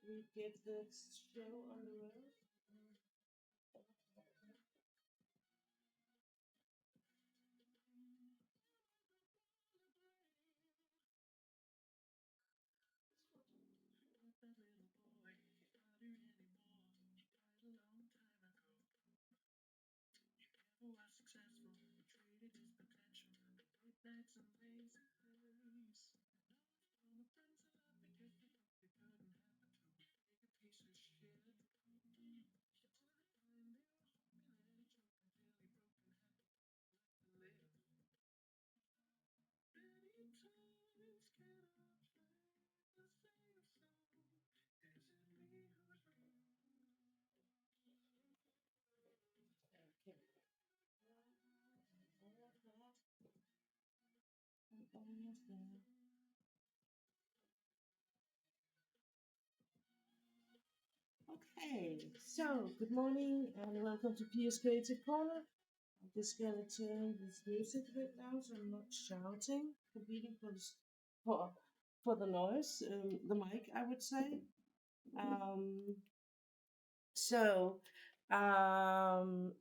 we get this show on the road. Okay. Almost there. Okay, so good morning and welcome to Pia's Creative Corner. I'm just gonna turn this music a bit down so I'm not shouting, competing for for the noise, the mic, I would say. Um, so, um,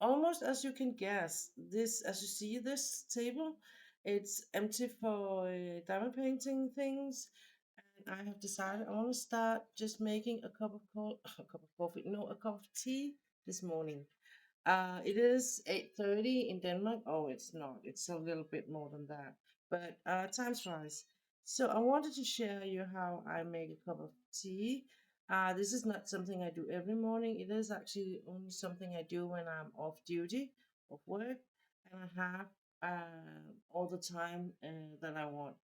almost as you can guess, this as you see this table, it's empty for diamond painting things. And I have decided I want to start just making a cup of a cup of coffee, no, a cup of tea this morning. It is 8:30 in Denmark. Oh, it's not. It's a little bit more than that. But time flies. So I wanted to share you how I make a cup of tea. This is not something I do every morning. It is actually only something I do when I'm off duty, off work, and I have all the time that I want.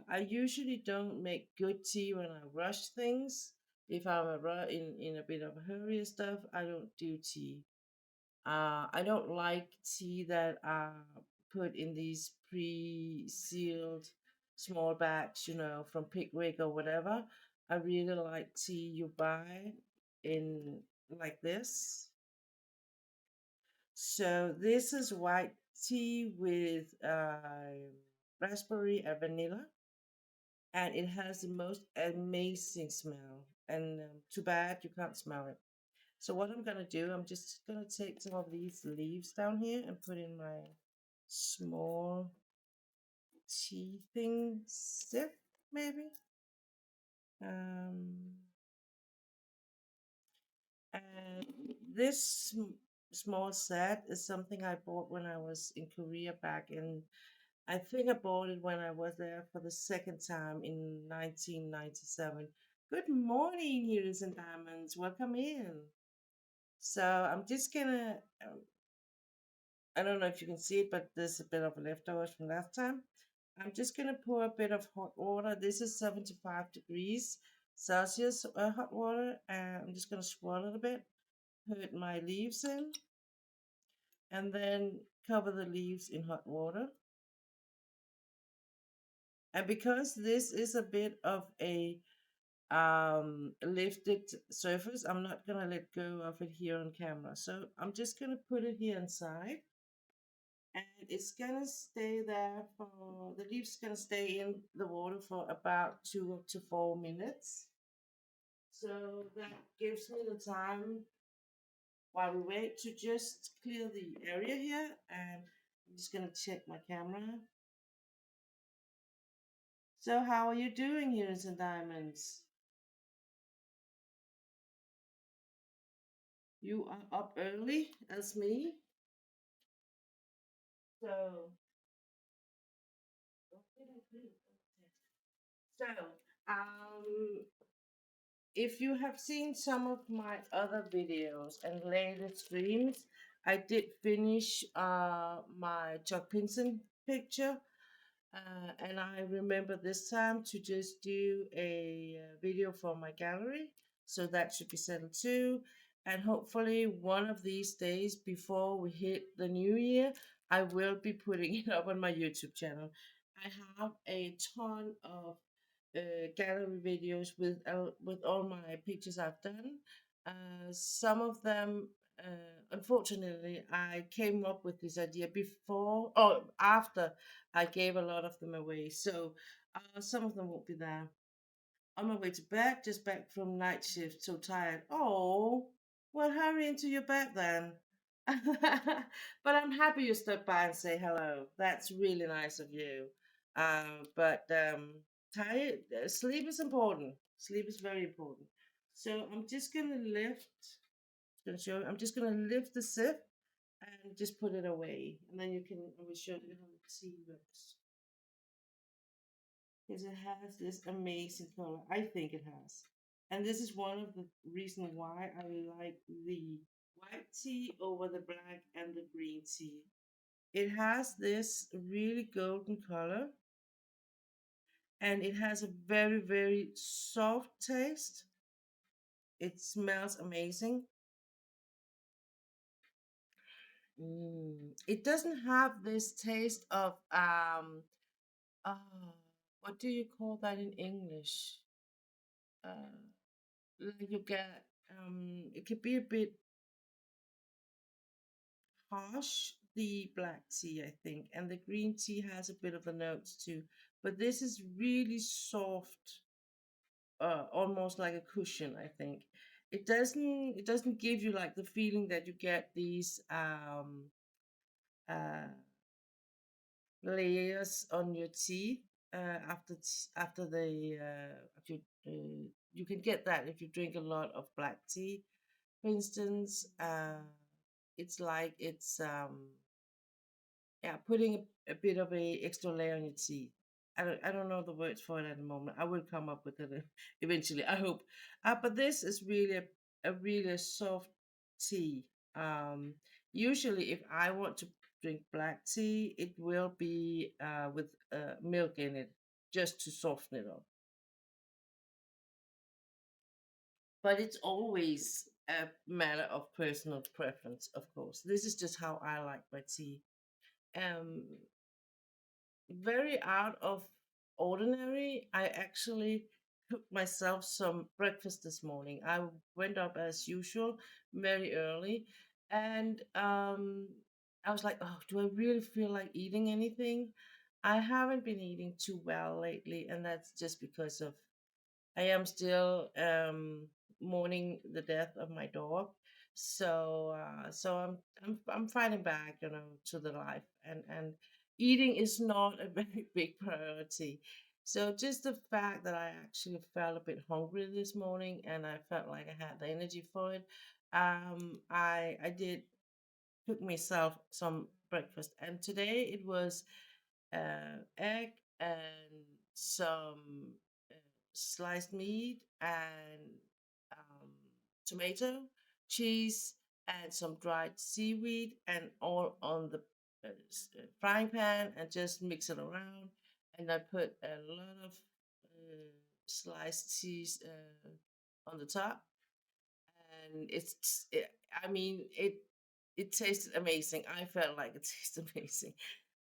I usually don't make good tea when I rush things. If I'm in a bit of a hurry and stuff, I don't do tea. I don't like tea that are put in these pre-sealed small bags, from Pickwick or whatever. I really like tea you buy in like this. So this is white tea with raspberry and vanilla, and it has the most amazing smell. And too bad you can't smell it. So what I'm gonna do, I'm just gonna take some of these leaves down here and put in my small tea thing sip, maybe. Um, and this small set is something I bought when I was in Korea back in. I think I bought it when I was there for the second time in 1997. Good morning, Heroes and Diamonds. Welcome in. So I'm just gonna I don't know if you can see it, but there's a bit of leftovers from last time. I'm just going to pour a bit of hot water. This is 75 degrees Celsius hot water. And I'm just going to swirl it a bit, put my leaves in, and then cover the leaves in hot water. And because this is a bit of a lifted surface, I'm not going to let go of it here on camera. So I'm just going to put it here inside. And it's gonna stay there for the leaves gonna stay in the water for about 2 to 4 minutes. So that gives me the time while we wait to just clear the area here. And I'm just gonna check my camera. So how are you doing, Heroes and Diamonds? You are up early as me. So so um if you have seen some of my other videos and later streams, I did finish my Chuck Pinson picture. And I remember this time to just do a video for my gallery. So that should be settled too. And hopefully, one of these days before we hit the new year, I will be putting it up on my YouTube channel. I have a ton of gallery videos with all my pictures I've done. Some of them, unfortunately, I came up with this idea before or after I gave a lot of them away. So some of them won't be there. on my way to bed, just back from night shift, so tired. Oh, well, hurry into your bed then. But I'm happy you stopped by and say hello. That's really nice of you. But tired, sleep is important. Sleep is very important. So I'm just gonna lift. Gonna show. I'm just gonna lift the sip and just put it away, and then you can. I will show you how the tea looks because it has this amazing color. I think it has. And this is one of the reasons why I like the white tea over the black and the green tea. It has this really golden color and it has a very, very soft taste. It smells amazing. It doesn't have this taste of uh, what do you call that in English? Uh, like you get it could be a bit harsh, the black tea, I think, and the green tea has a bit of the notes too. But this is really soft, almost like a cushion, I think. It doesn't give you like the feeling that you get these uh layers on your tea after the if you can get that if you drink a lot of black tea, for instance. It's like it's yeah, putting a bit of a extra layer on your tea. I don't know the words for it at the moment. I will come up with it eventually. I hope. But this is really a really soft tea. Um, Usually, if I want to drink black tea, it will be with milk in it, just to soften it up. But it's always a matter of personal preference, of course. This is just how I like my tea. Um, Very out of ordinary. I actually cooked myself some breakfast this morning. I went up as usual very early and I was like, oh, do I really feel like eating anything? I haven't been eating too well lately, and that's just because of I am still mourning the death of my dog. So I'm fighting back, to the life, and eating is not a very big priority. So just the fact that I actually felt a bit hungry this morning and I felt like I had the energy for it, I did cook myself some breakfast, and today it was egg and some uh, sliced meat and um, tomato, cheese, and some dried seaweed, and all on the frying pan, and just mix it around. And I put a lot of sliced cheese on the top, and I mean it tasted amazing. I felt like it tasted amazing,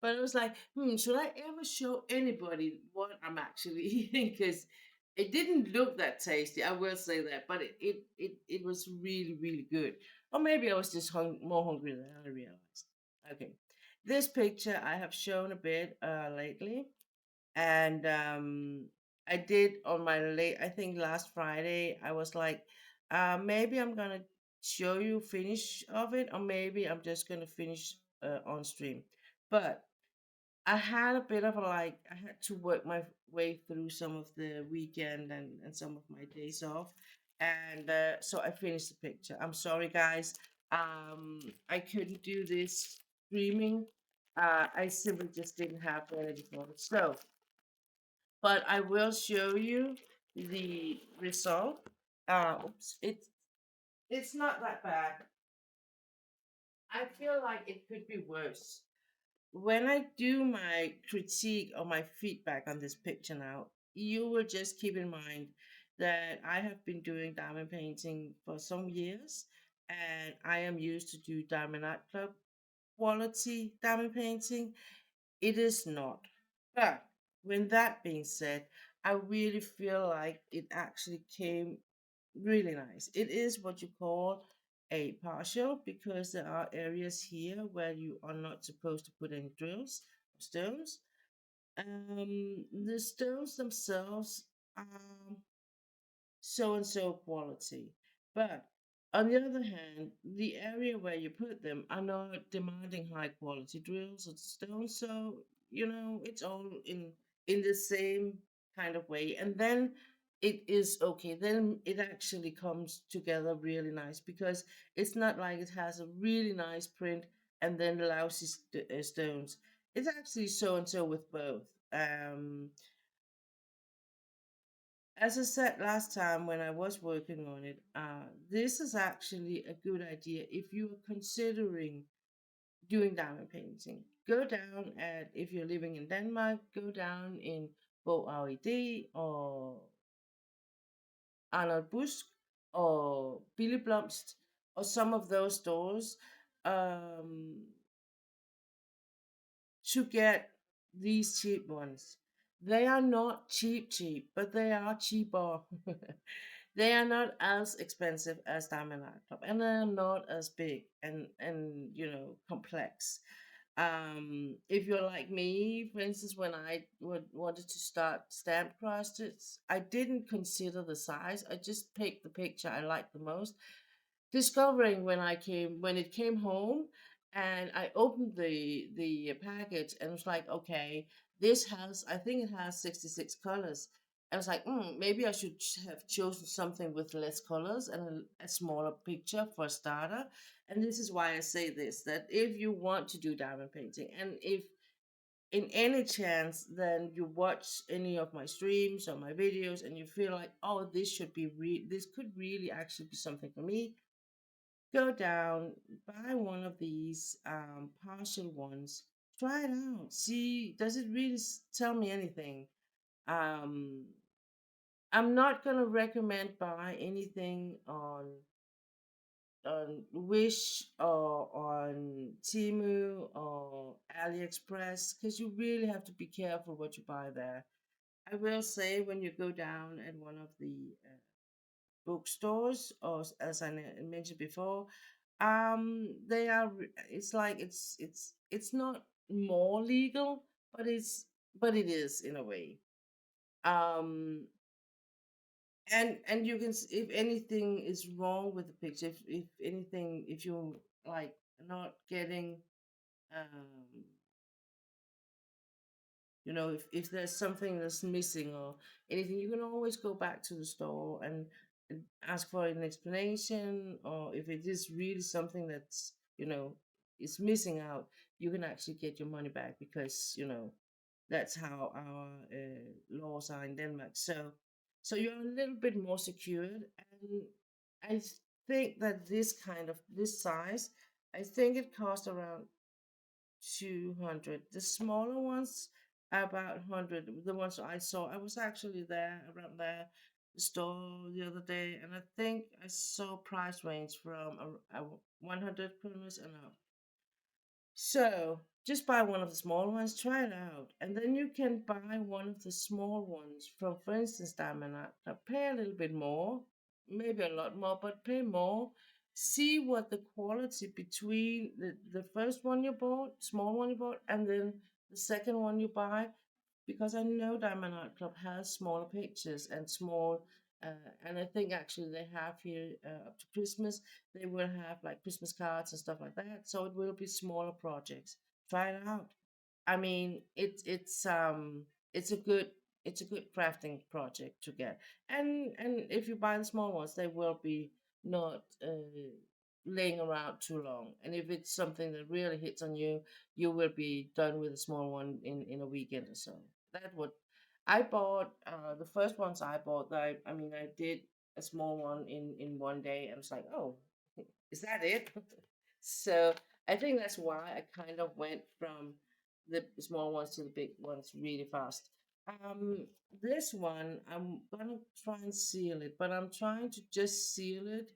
but I was like, should I ever show anybody what I'm actually eating? Because it didn't look that tasty, I will say that, but it was really, really good. Or maybe I was just more hungry than I realized. Okay, this picture I have shown a bit lately, and I did on my late, I think last Friday, I was like, maybe I'm gonna show you finish of it, or maybe I'm just gonna finish on stream. But I had a bit of a like, I had to work my way through some of the weekend and some of my days off, and so I finished the picture. I'm sorry, guys. I couldn't do this streaming. I simply just didn't have the energy for it. So but I will show you the result. Oops, it's not that bad. I feel like it could be worse. When I do my critique or my feedback on this picture now, you will just keep in mind that I have been doing diamond painting for some years, and I am used to do diamond art club quality diamond painting. It is not. But when that being said, I really feel like it actually came really nice. It is what you call a partial because there are areas here where you are not supposed to put any drills or stones. The stones themselves. so and so quality. But on the other hand, the area where you put them are not demanding high quality drills or stones, so it's all in the same kind of way. And then it is okay. Then it actually comes together really nice because it's not like it has a really nice print and then lousy stones. It's actually so and so with both. Um, as I said last time when I was working on it, this is actually a good idea if you are considering doing diamond painting. Go down at, if you're living in Denmark, go down in Bo or Arnold Busk or Billy Blomst or some of those stores um, to get these cheap ones. They are not cheap, but they are cheaper. They are not as expensive as Diamond Art Club, and they're not as big and complex. If you're like me, for instance, when I wanted to start stamp crostets, I didn't consider the size. I just picked the picture I liked the most, discovering when it came home and I opened the package and was like, okay, this has, I think it has 66 colors. I was like, maybe I should have chosen something with less colors and a smaller picture for a starter. And this is why I say this, that if you want to do diamond painting, and if in any chance then you watch any of my streams or my videos and you feel like, oh, this could really actually be something for me, go down, buy one of these partial ones, try it out, see, does it really tell me anything? Um, I'm not gonna recommend buy anything on Wish or on Timu or AliExpress because you really have to be careful what you buy there. I will say when you go down at one of the bookstores, or as I mentioned before, they are. It's like it's not more legal, but it is in a way. Um, and you can if anything is wrong with the picture, if anything, if you like not getting um if there's something that's missing or anything, you can always go back to the store and ask for an explanation, or if it is really something that's is missing out, you can actually get your money back because that's how our laws are in Denmark. So you're a little bit more secured, and I think that this size, I think it costs around 200. The smaller ones are about 100. The ones I saw, I was actually there around there, the store the other day, and I think I saw price range from 100 kroner and up. So just buy one of the small ones, try it out, and then you can buy one of the small ones from, for instance, Diamond Art. Now pay a little bit more, maybe a lot more, but pay more. See what the quality between the first one you bought, small one you bought, and then the second one you buy, because I know Diamond Art Club has smaller pictures and small, and I think actually they have here up to Christmas, they will have like Christmas cards and stuff like that. So it will be smaller projects. Try it out. I mean, it's a good crafting project to get, and if you buy the small ones, they will be not laying around too long. And if it's something that really hits on you, you will be done with a small one in a weekend or so. That would I bought the first ones I bought. I mean, I did a small one in one day. I was like, oh, is that it? So I think that's why I kind of went from the small ones to the big ones really fast. Um, this one I'm gonna try and seal it, but I'm trying to just seal it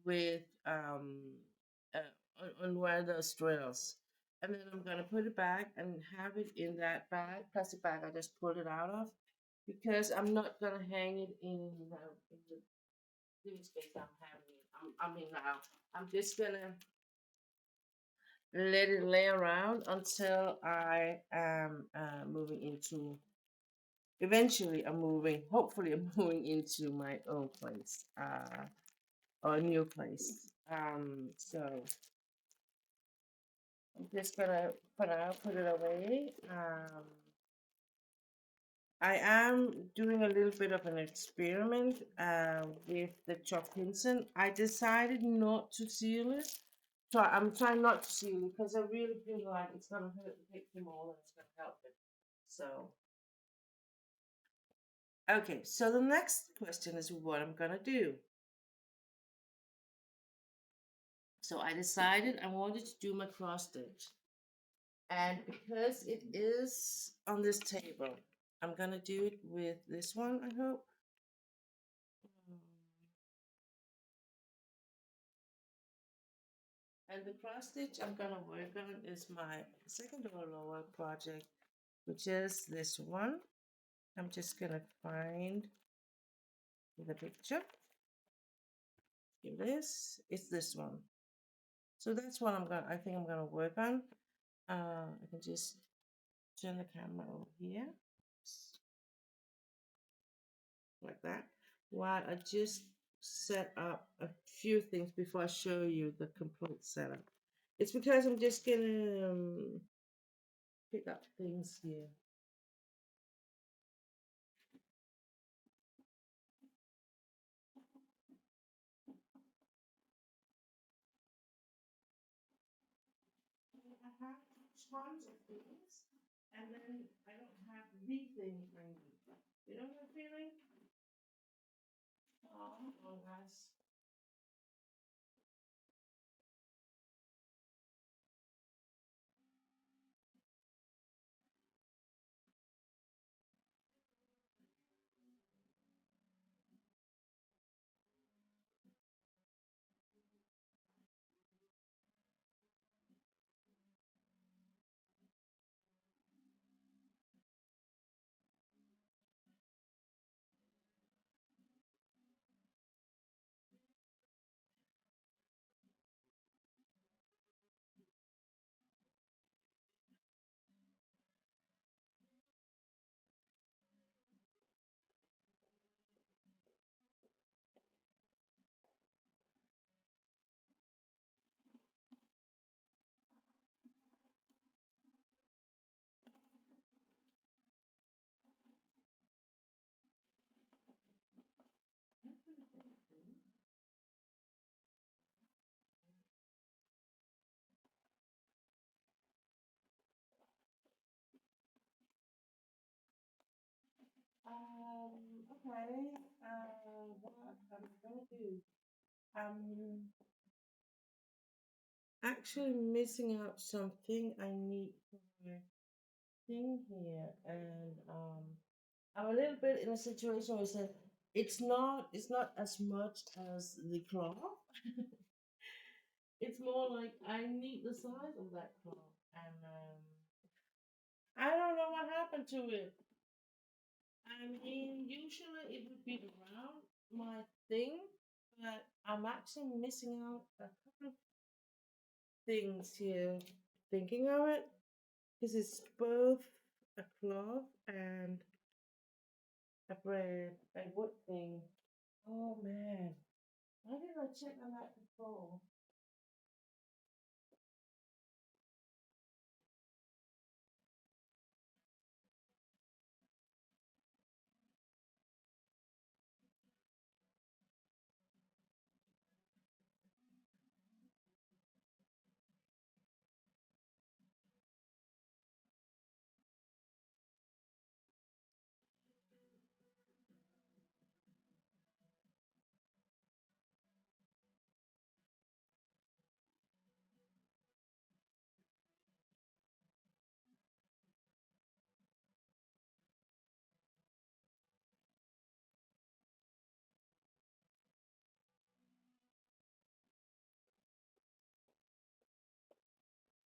with on where the strails, and then I'm gonna put it back and have it in that bag, plastic bag I just pulled it out of, because I'm not gonna hang it in the living space I'm having it. I'm in now. I'm just gonna let it lay around until I am moving into eventually I'm moving. Hopefully, I'm moving into my own place, or a new place. So I'm just gonna for now put it away. I am doing a little bit of an experiment with the chalk pencil. I decided not to seal it. So I'm trying not to seal it because I really feel like it's gonna hurt the picture more than it's gonna help it. So okay, so the next question is what I'm gonna do. So I decided I wanted to do my cross stitch. And because it is on this table, I'm gonna do it with this one, I hope. And the cross stitch I'm gonna work on is my second or lower project, which is this one. I'm just gonna find the picture. Here it is. It's this one. So that's what I think I'm gonna work on. I can just turn the camera over here, like that, while I just set up a few things before I show you the complete setup. It's because I'm just gonna pick up things here. I have tons of things, and then I don't have the thing I need. You know that feeling? Oh, guys. Okay. What I'm gonna do? I'm actually missing out something I need for my thing here, and I'm a little bit in a situation where I said it's not as much as the cloth. It's more like I need the size of that cloth, and I don't know what happened to it. I mean, usually it would be around my thing, but I'm actually missing out a couple of things here. Thinking of it, because it's both a cloth and a wood thing. Oh man, why did I check on that before?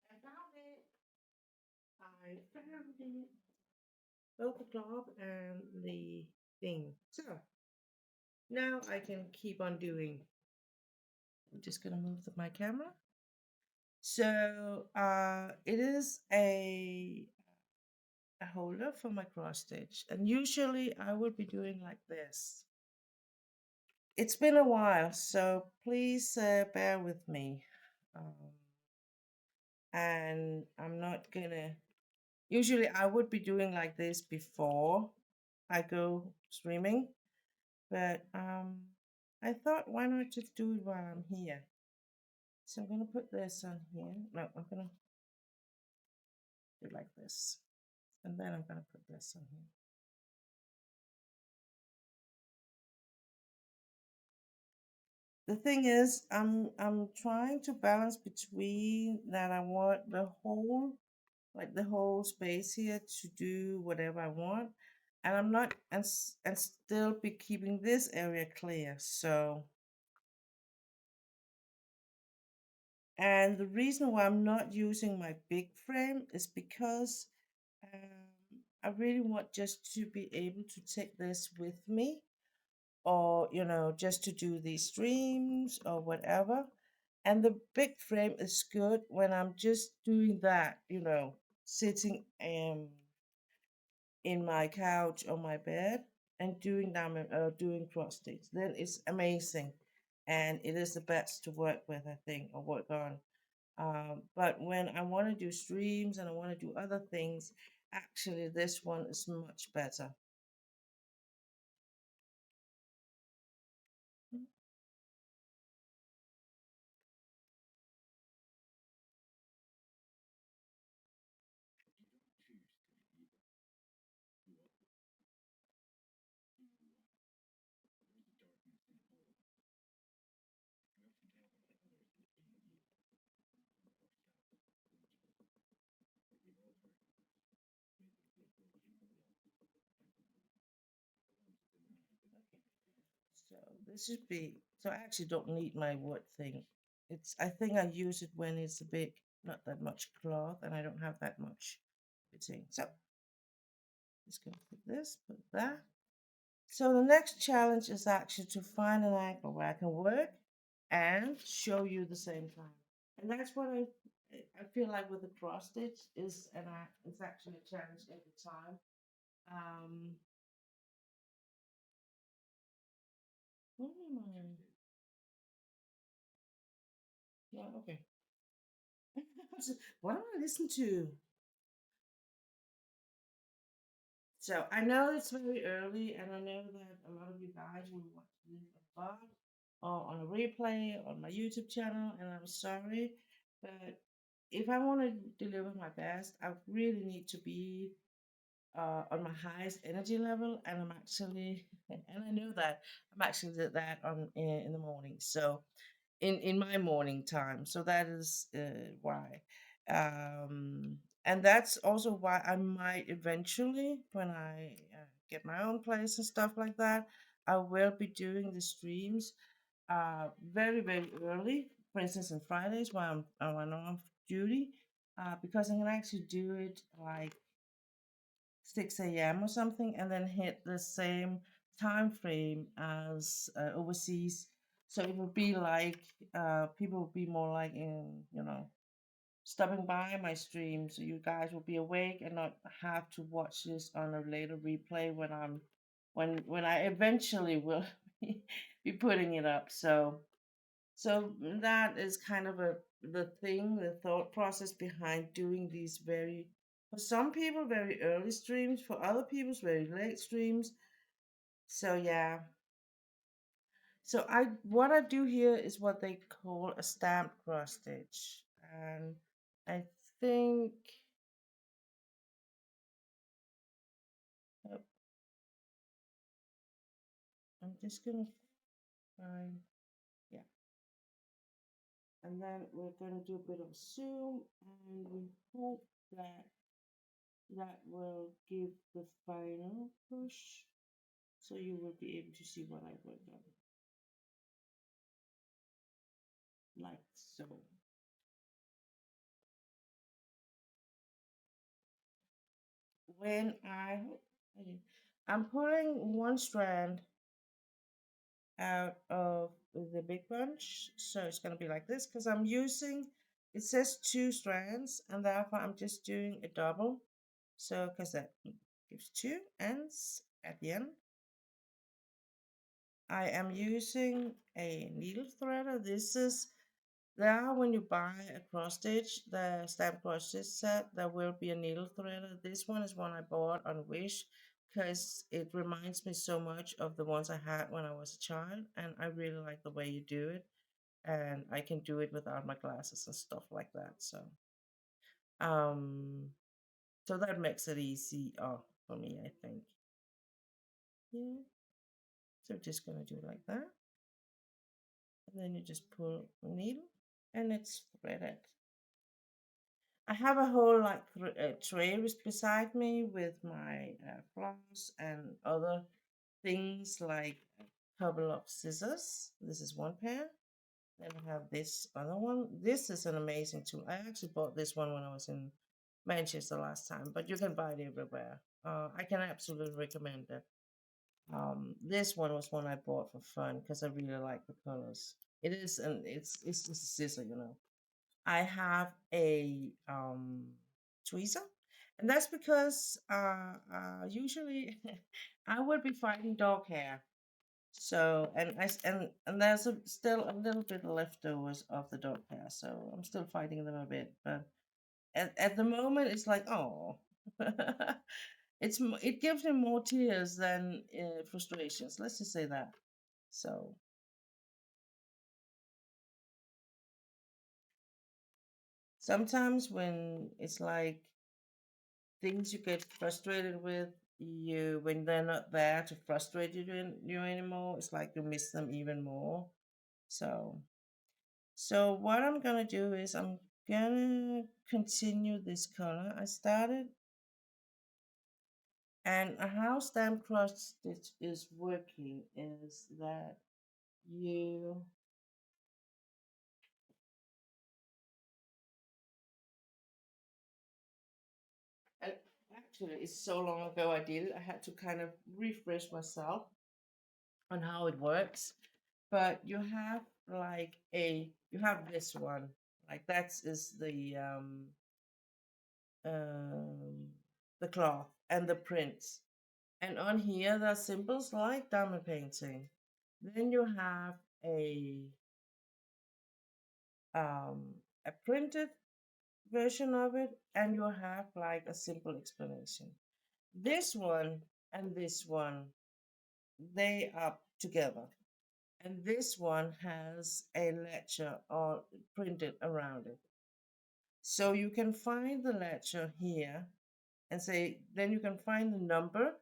I found it. I found it. Both the cloth and the thing. So now I can keep on doing. I'm just gonna move my camera. So it is a holder for my cross stitch. And usually I would be doing like this. It's been a while, so please bear with me. And I'm not gonna, usually I would be doing like this before I go swimming, but I thought why not just do it while I'm here. So I'm gonna put this on here. No, I'm gonna do like this. And then I'm gonna put this on here. The thing is, I'm trying to balance between that I want the whole, like the whole space here to do whatever I want, and I'm not and still be keeping this area clear. So, and the reason why I'm not using my big frame is because I really want just to be able to take this with me, or just to do these streams or whatever. And the big frame is good when I'm just doing that, sitting in my couch or my bed and doing cross stitch. Then it's amazing, and it is the best to work with, I think, or work on. But when I want to do streams and I want to do other things, actually this one is much better. So this should be, so I actually don't need my wood thing. I think I use it when it's a bit, not that much cloth and I don't have that much fitting. So just gonna put this, put that. So the next challenge is actually to find an angle where I can work and show you the same time. And that's what I feel like with the cross stitch is, it's actually a challenge every time. Um, what am I? Yeah, okay. What am I listening to? So I know it's very early, and I know that a lot of you guys will watch this above or on a replay on my YouTube channel, and I'm sorry, but if I want to deliver my best, I really need to be on my highest energy level, and and I know that I'm actually did that in the morning. So in my morning time. So that is why. Um, and that's also why I might eventually, when I get my own place and stuff like that, I will be doing the streams very, very early. For instance, on Fridays when I'm off duty, because I can actually do it like 6 a.m. or something, and then hit the same time frame as overseas. So it would be like people would be more like stopping by my stream, so you guys will be awake and not have to watch this on a later replay when I eventually will be putting it up. So that is kind of the thought process behind doing these very, for some people, very early streams, for other people, very late streams. So yeah. So what I do here is what they call a stamp cross stitch. And I think uh, I'm just gonna find, yeah. And then we're gonna do a bit of a zoom, and we hope that that will give the final push. So you will be able to see what I worked on, like so. When okay, I'm pulling one strand out of the big bunch, so it's going to be like this because it says two strands, and therefore I'm just doing a double. So, because that gives two ends at the end. I am using a needle threader. This is there when you buy a cross stitch, the stamp cross stitch set, there will be a needle threader. This one is one I bought on Wish because it reminds me so much of the ones I had when I was a child, and I really like the way you do it. And I can do it without my glasses and stuff like that. Um, so that makes it easy for me, I think. Yeah. So just gonna do it like that, and then you just pull the needle, and it's threaded. I have a whole like tray beside me with my floss and other things like a couple of scissors. This is one pair. Then I have this other one. This is an amazing tool. I actually bought this one when I was in Manchester last time, but you can buy it everywhere. I can absolutely recommend it. This one was one I bought for fun because I really like the colors. It is, and it's just a scissor, you know. I have a tweezer, and that's because usually I would be fighting dog hair. So and there's still a little bit leftovers of the dog hair, so I'm still fighting them a bit. But at the moment, it's like oh, it gives me more tears than frustrations. Let's just say that. So sometimes when it's like things you get frustrated with, you when they're not there to frustrate you anymore, it's like you miss them even more. So so what I'm gonna do is I'm gonna continue this color I started. And how stamp cross stitch is working is that you and actually it's so long ago I did it, I had to kind of refresh myself on how it works. But you have like you have this one, like that is um the cloth and the prints. And on here there are symbols like diamond painting. Then you have um a printed version of it, and you have like a simple explanation. This one and this one, they are together. And this one has a ledger or printed around it. So you can find the ledger here and say, then you can find the number.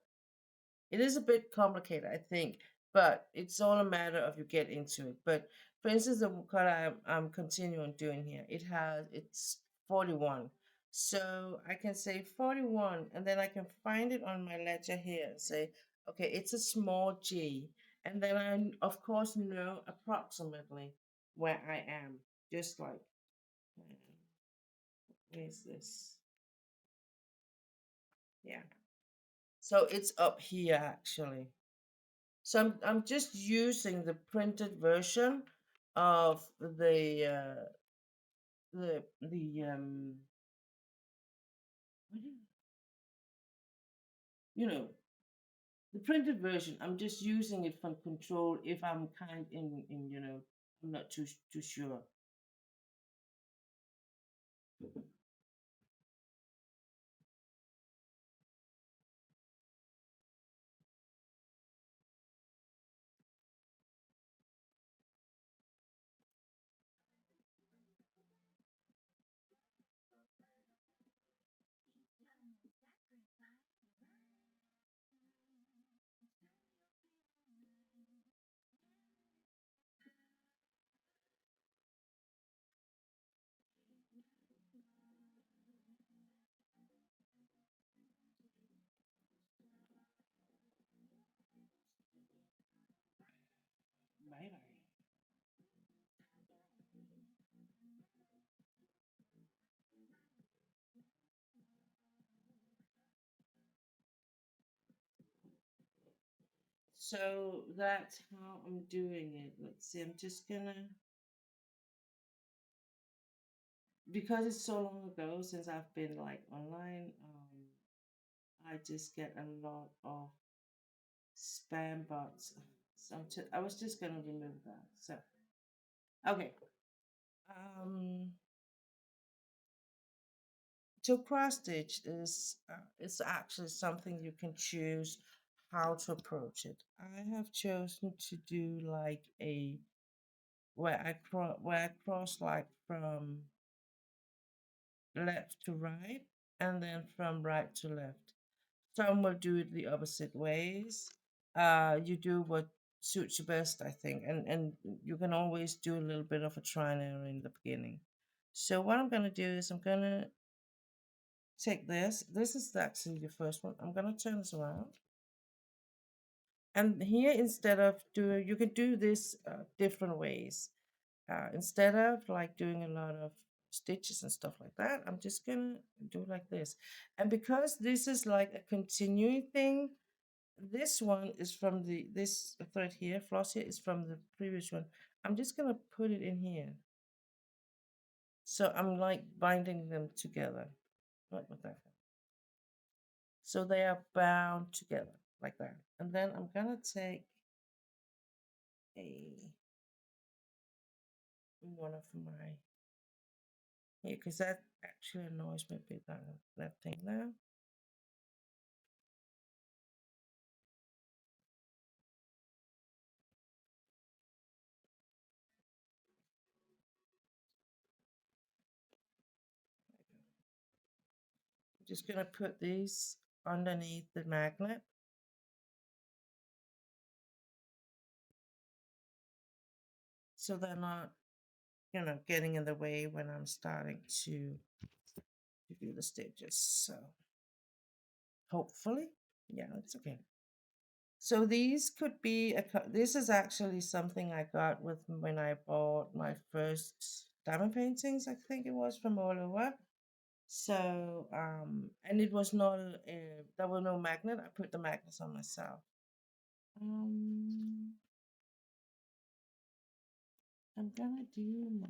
It is a bit complicated, I think, but it's all a matter of you get into it. But for instance, the color I'm continuing doing here, it's 41. So I can say 41, and then I can find it on my ledger here and say, okay, it's a small g. And then I, of course, know approximately where I am, just like, where's this? Yeah. So it's up here actually. So I'm just using the printed version of the what you know the printed version. I'm just using it for control if I'm kind in I'm not too sure. Bye bye. So that's how I'm doing it. Let's see. I'm just gonna because it's so long ago since I've been like online. I just get a lot of spam bots. So I was just gonna remove that. So okay. Um, so cross stitch is it's actually something you can choose how to approach it. I have chosen to do like a where I cross like from left to right and then from right to left. Some will do it the opposite ways. You do what suits you best, I think, and you can always do a little bit of a try and error in the beginning. So what I'm gonna do is I'm gonna take this. This is actually the first one. I'm gonna turn this around, and here instead of doing, you can do this different ways. Instead of like doing a lot of stitches and stuff like that, I'm just gonna do like this. And because this is like a continuing thing, this one is from this thread here, floss here is from the previous one. I'm just gonna put it in here. So I'm like binding them together. What was that? So they are bound together like that. And then I'm gonna take a one of my here because that actually annoys me a bit, that thing there. I'm just gonna put these underneath the magnet so they're not, getting in the way when I'm starting to do the stitches. So hopefully, yeah, it's okay. So these could be this is actually something I got with when I bought my first diamond paintings. I think it was from all over. So and it was not there were no magnet. I put the magnets on myself. Um, I'm gonna do my.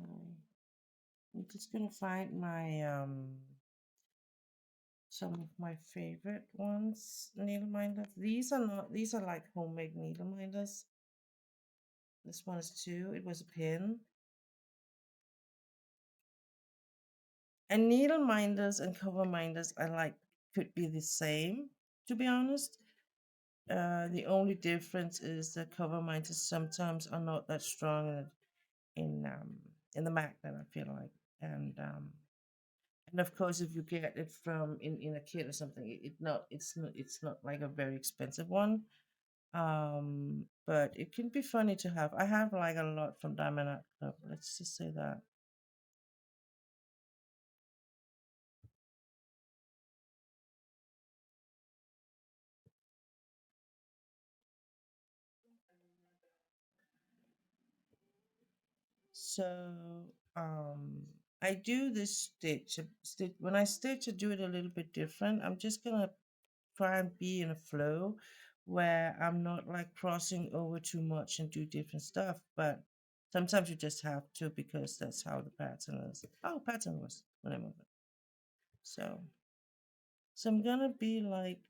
I'm just gonna find my some of my favorite ones needle minders. These are not. These are like homemade needle minders. This one is two. It was a pin. And needle minders and cover minders I like could be the same, to be honest. The only difference is that cover minders sometimes are not that strong in the magnet, I feel like. And of course if you get it from in a kit or something, it's not like a very expensive one. But it can be funny to have. I have like a lot from Diamond Art Club, let's just say that. So um, I do this stitch. When I stitch, I do it a little bit different. I'm just gonna try and be in a flow where I'm not like crossing over too much and do different stuff. But sometimes you just have to because that's how the pattern is. Oh, pattern was the name of it. So I'm gonna be like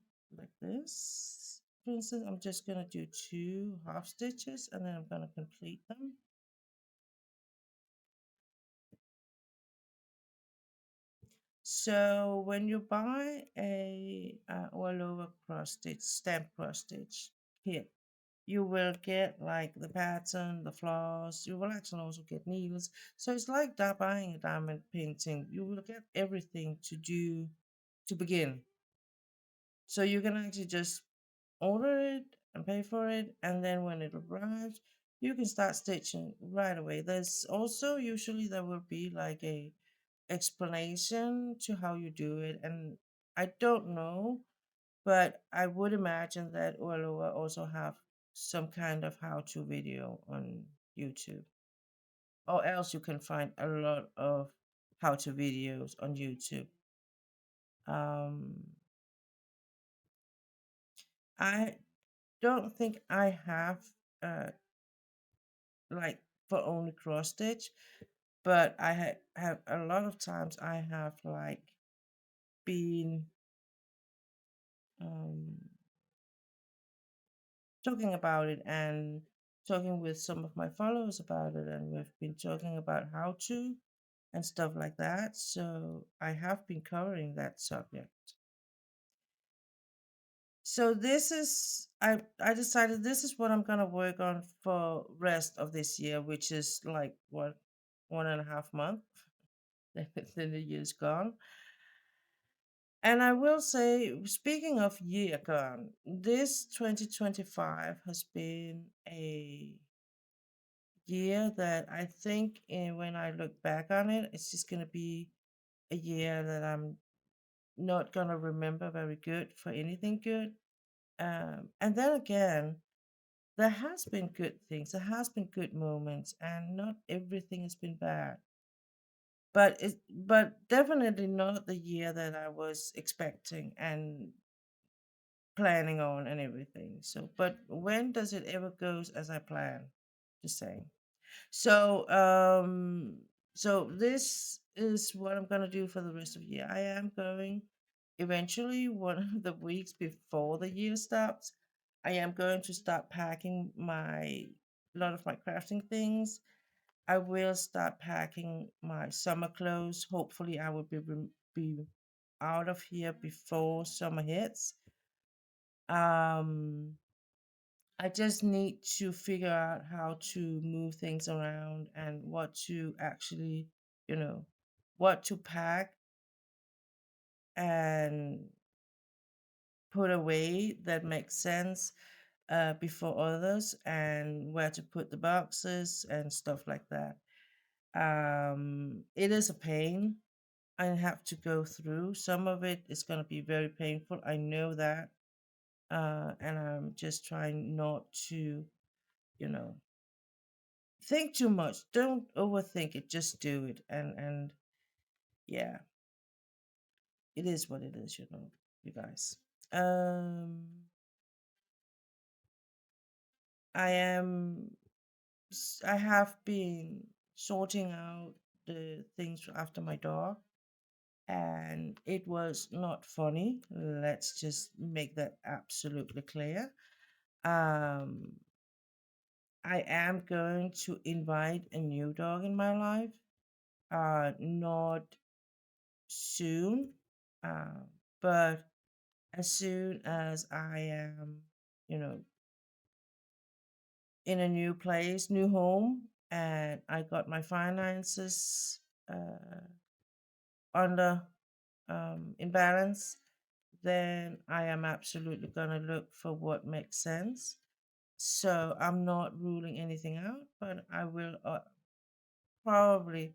this. For instance, I'm just gonna do two half stitches and then I'm gonna complete them. So when you buy a all over cross stitch, stamp cross stitch kit, you will get like the pattern, the floss. You will actually also get needles. So it's like buying a diamond painting. You will get everything to do to begin. So you can actually just order it and pay for it, and then when it arrives, you can start stitching right away. There's also usually there will be like a explanation to how you do it, and I don't know, but I would imagine that Orloa also have some kind of how-to video on YouTube, or else you can find a lot of how-to videos on YouTube. um I don't think I have uh like for only cross stitch, but I have a lot of times I have like been um, talking about it and talking with some of my followers about it, and we've been talking about how to and stuff like that. So I have been covering that subject. So this is I decided this is what I'm gonna work on for rest of this year, which is like what 1.5 month. Then the year's gone. And I will say, speaking of year gone, this 2025 has been a year that I think when I look back on it, it's just going to be a year that I'm not going to remember very good for anything good. And then again, there has been good things, there has been good moments, and not everything has been bad. But definitely not the year that I was expecting and planning on and everything. So, but when does it ever goes as I plan? Just saying. So, so this is what I'm gonna do for the rest of the year. I am going eventually one of the weeks before the year starts. I am going to start packing my a lot of my crafting things. I will start packing my summer clothes. Hopefully, I will be out of here before summer hits. Um, I just need to figure out how to move things around and what to actually, you know, what to pack and put away that makes sense before others, and where to put the boxes and stuff like that. It is a pain. I have to go through. Some of it is going to be very painful. I know that. And I'm just trying not to, you know, think too much. Don't overthink it. Just do it. And yeah, it is what it is, you guys. Um I am I have been sorting out the things after my dog, and it was not funny. Let's just make that absolutely clear. Um I am going to invite a new dog in my life. Not soon, uh, but as soon as I am, you know, in a new place, new home, and I got my finances under in balance, then I am absolutely gonna look for what makes sense. So I'm not ruling anything out, but I will probably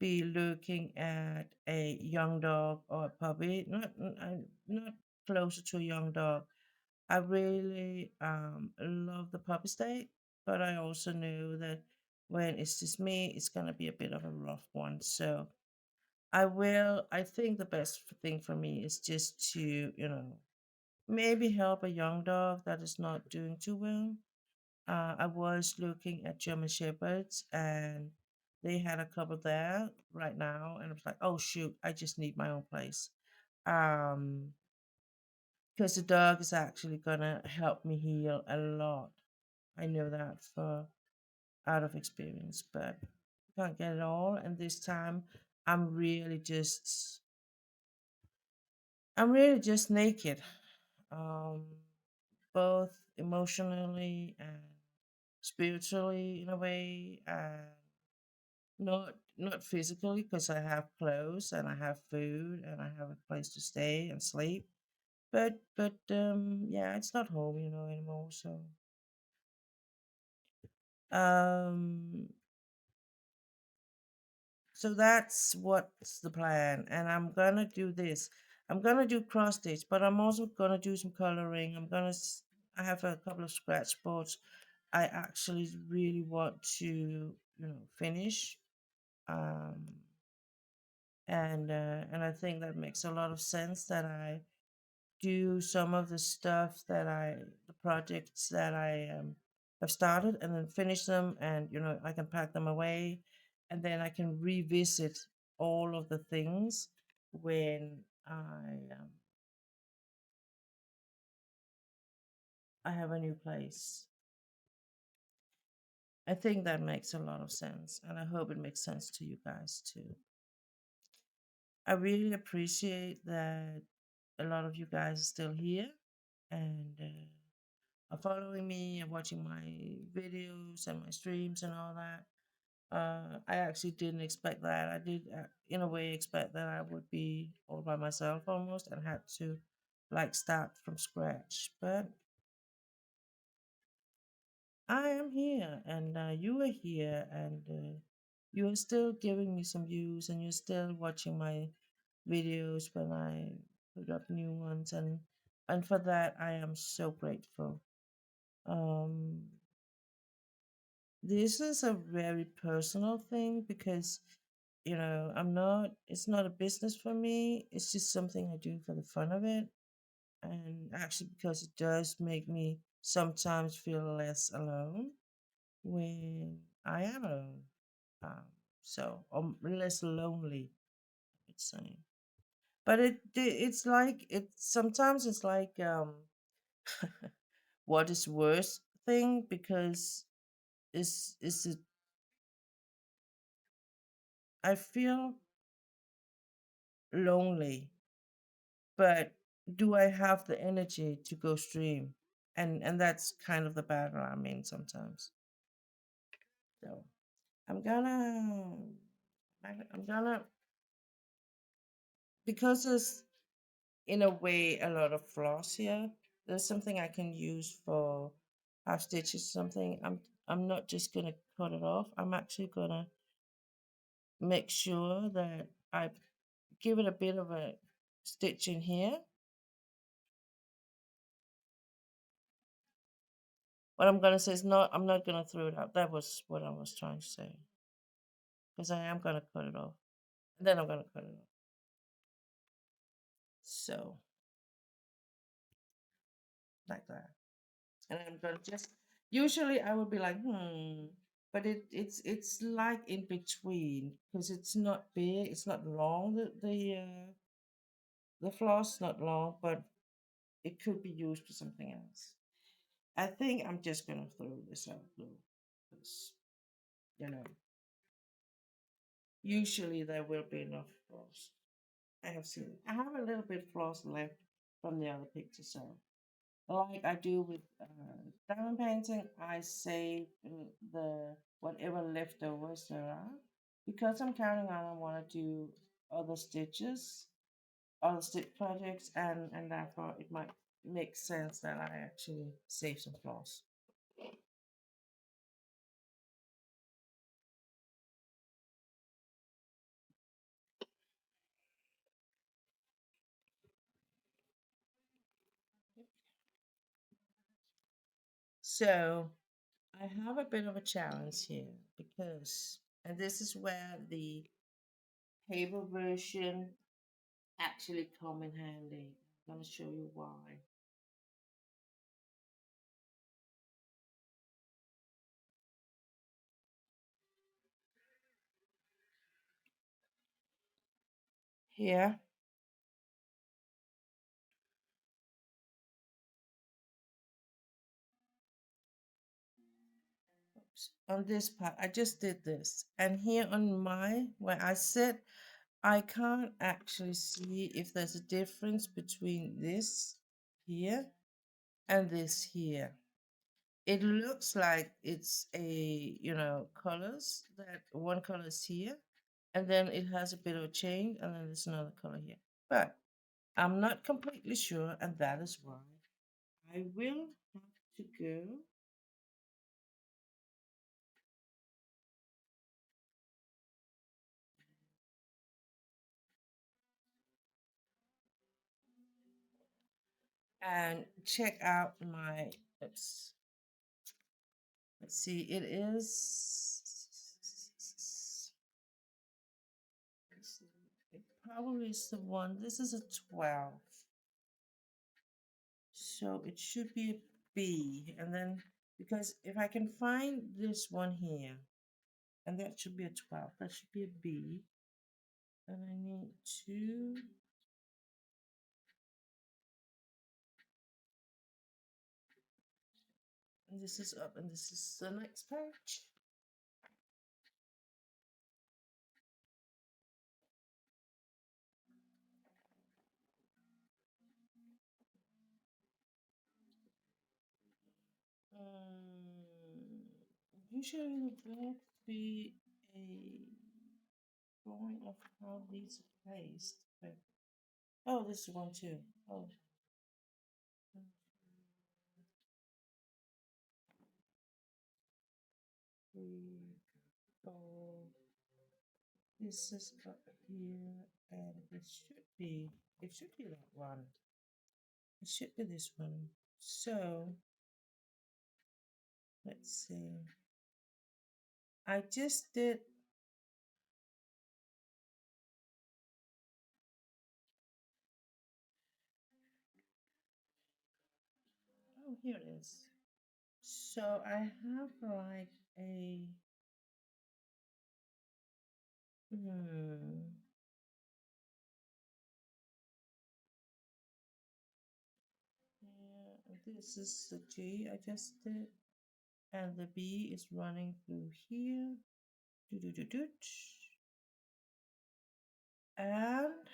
be looking at a young dog or a puppy, not closer to a young dog. I really love the puppy state, but I also know that when it's just me, it's gonna be a bit of a rough one. So I think the best thing for me is just to, maybe help a young dog that is not doing too well. I was looking at German Shepherds, and they had a couple there right now, and I was like, oh shoot, I just need my own place. Um, because the dog is actually gonna help me heal a lot. I know that for out of experience, but I can't get it all. And this time, I'm really just, I'm really just naked, um, both emotionally and spiritually in a way, and not physically because I have clothes and I have food and I have a place to stay and sleep. But yeah, it's not home, anymore. Um so that's what's the plan. And I'm gonna do this. I'm gonna do cross stitch, but I'm also gonna do some coloring. I have a couple of scratch boards I actually really want to, finish. Um and I think that makes a lot of sense that I do some of the stuff the projects that I have started, and then finish them, and I can pack them away, and then I can revisit all of the things when I I have a new place. I think that makes a lot of sense, and I hope it makes sense to you guys too. I really appreciate that a lot of you guys are still here and are following me and watching my videos and my streams and all that. I actually didn't expect that. I did, in a way, expect that I would be all by myself almost and had to like start from scratch. But I am here and you are here and you are still giving me some views and you're still watching my videos when I put up new ones and for that I am so grateful. Um, this is a very personal thing because I'm not, it's not a business for me. It's just something I do for the fun of it. And actually, because it does make me sometimes feel less alone when I am alone. Um, less lonely, I would say. But it's like, sometimes it's like, what is worse thing because is it, I feel lonely, but do I have the energy to go stream? And that's kind of the battle I'm in sometimes. So I'm gonna I'm gonna, because there's in a way a lot of flaws here. There's something I can use for half stitches. Something I'm not just gonna cut it off. I'm actually gonna make sure that I give it a bit of a stitch in here. What I'm gonna say is not, I'm not gonna throw it out. That was what I was trying to say. Because I am gonna cut it off. And then I'm gonna cut it off. So like that. And I'm gonna just, usually I would be like, but it's like in between because it's not big, it's not long. The floss not long, but it could be used for something else. I think I'm just gonna throw this out though, because you know usually there will be enough floss. I have seen. I have a little bit of floss left from the other picture, so like I do with diamond painting, I save the whatever leftovers there are because I'm counting on I want to do other stitches, other stitch projects, and therefore it might make sense that I actually save some floss. So I have a bit of a challenge here because, and this is where the paper version actually come in handy. I'm going to show you why. Here, on this part, I just did this. And here on my, where I sit, I can't actually see if there's a difference between this here and this here. It looks like it's a, colors that one color is here, and then it has a bit of a change, and then there's another color here. But I'm not completely sure, and that is why I will have to go and check out my, oops, let's see, it is, it probably is the one, this is a 12. So it should be a B. And then, because if I can find this one here, and that should be a 12, that should be a B. And I need to, And this is up, and this is the next page. Usually the book be a drawing of how these are placed. But, oh, this is one too. Oh. Three, four. This is up here, and it should be that one. It should be this one. So, let's see. I just did. Oh, here it is. So I have like a. Hmm. Yeah, this is the G I just did, and the B is running through here. Do do do do. And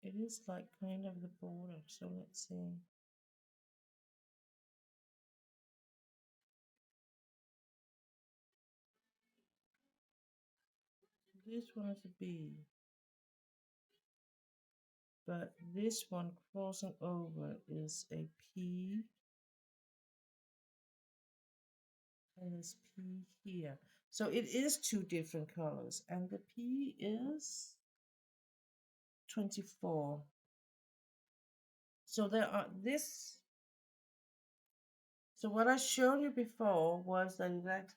it is like kind of the border. So let's see. This one is a B, but this one crossing over is a P, and this P here. So it is two different colors, and the P is 24. So there are this. So what I showed you before was that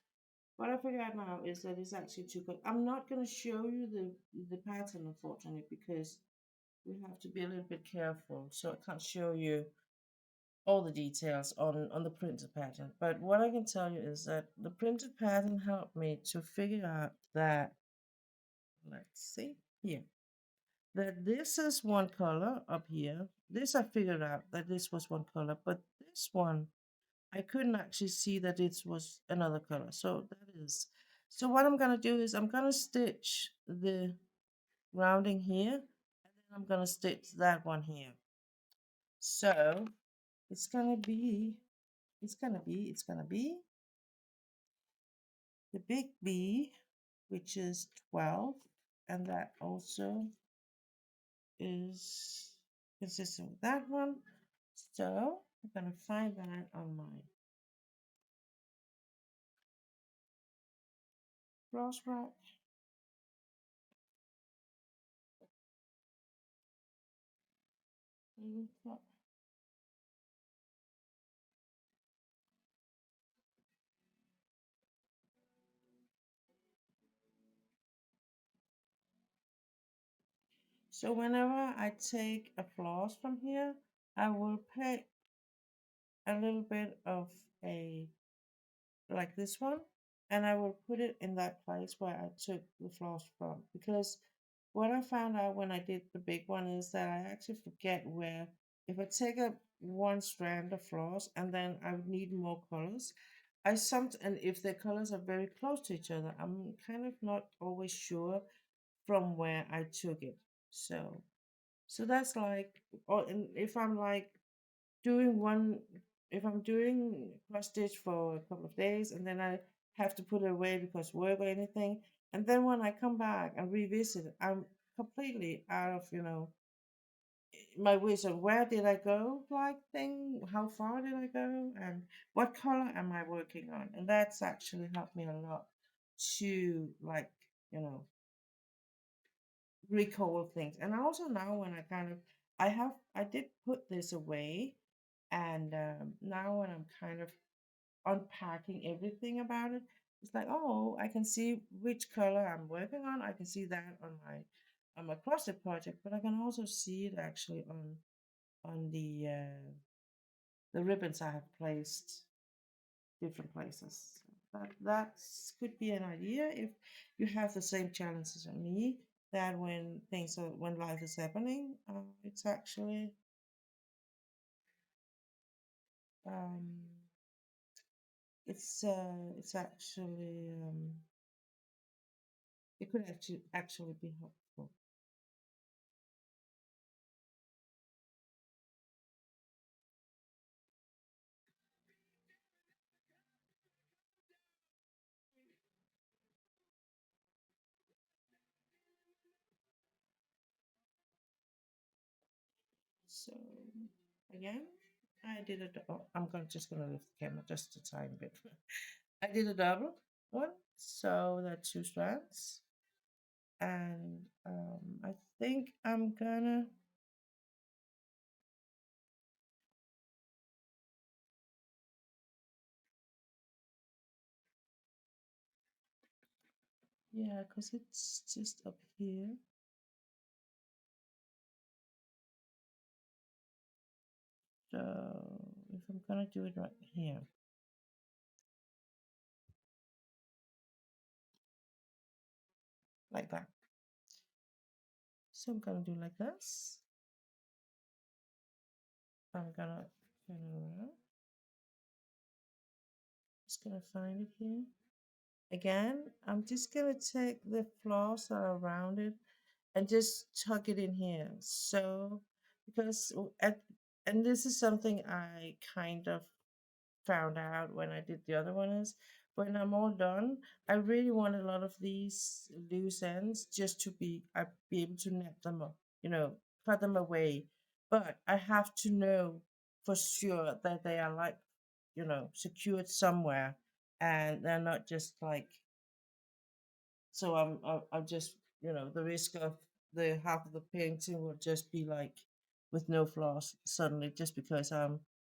what I figured out now is that it's actually two colors. I'm not going to show you the pattern, unfortunately, because we have to be a little bit careful. So I can't show you all the details on the printed pattern. But what I can tell you is that the printed pattern helped me to figure out that, let's see here, that this is one color up here. This I figured out that this was one color, but this one I couldn't actually see that it was another color. So that is. So what I'm gonna do is I'm gonna stitch the rounding here, and then I'm gonna stitch that one here. So it's gonna be, it's gonna be the big B, which is 12, and that also is consistent with that one. So I'm gonna find that on my cross rack. So whenever I take a floss from here, I will pick a little bit of a, like this one, and I will put it in that place where I took the floss from. Because what I found out when I did the big one is that I actually forget where, if I take a one strand of floss and then I would need more colors, and if the colors are very close to each other, I'm kind of not always sure from where I took it. So that's like, or if I'm like doing one, if I'm doing cross stitch for a couple of days and then I have to put it away because work or anything, and then when I come back and revisit it, I'm completely out of, my wisdom. Where did I go? Like thing, how far did I go, and what color am I working on? And that's actually helped me a lot to like, you know, recall things. And also now when I kind of, I did put this away, and now when I'm kind of unpacking everything about it, it's like, oh, I can see which color I'm working on. I can see that on my crochet project, but I can also see it actually on the ribbons I have placed different places. That could be an idea if you have the same challenges as me. That when life is happening, it's actually Um, it's actually it could actually be helpful. So again, I did it. Oh, just gonna lift the camera just a tiny bit. I did a double one, so that's two strands, and I think I'm gonna, yeah, because it's just up here. So if I'm gonna do it right here, like that. So I'm gonna do like this. I'm gonna turn it around. Just gonna find it here. Again, I'm just gonna take the floss that are around it and just tuck it in here. So, because and this is something I kind of found out when I did the other one is when I'm all done, I really want a lot of these loose ends just to be able to nip them up, cut them away. But I have to know for sure that they are like, secured somewhere and they're not just like, so I'm just, the risk of the half of the painting will just be like with no flaws suddenly just because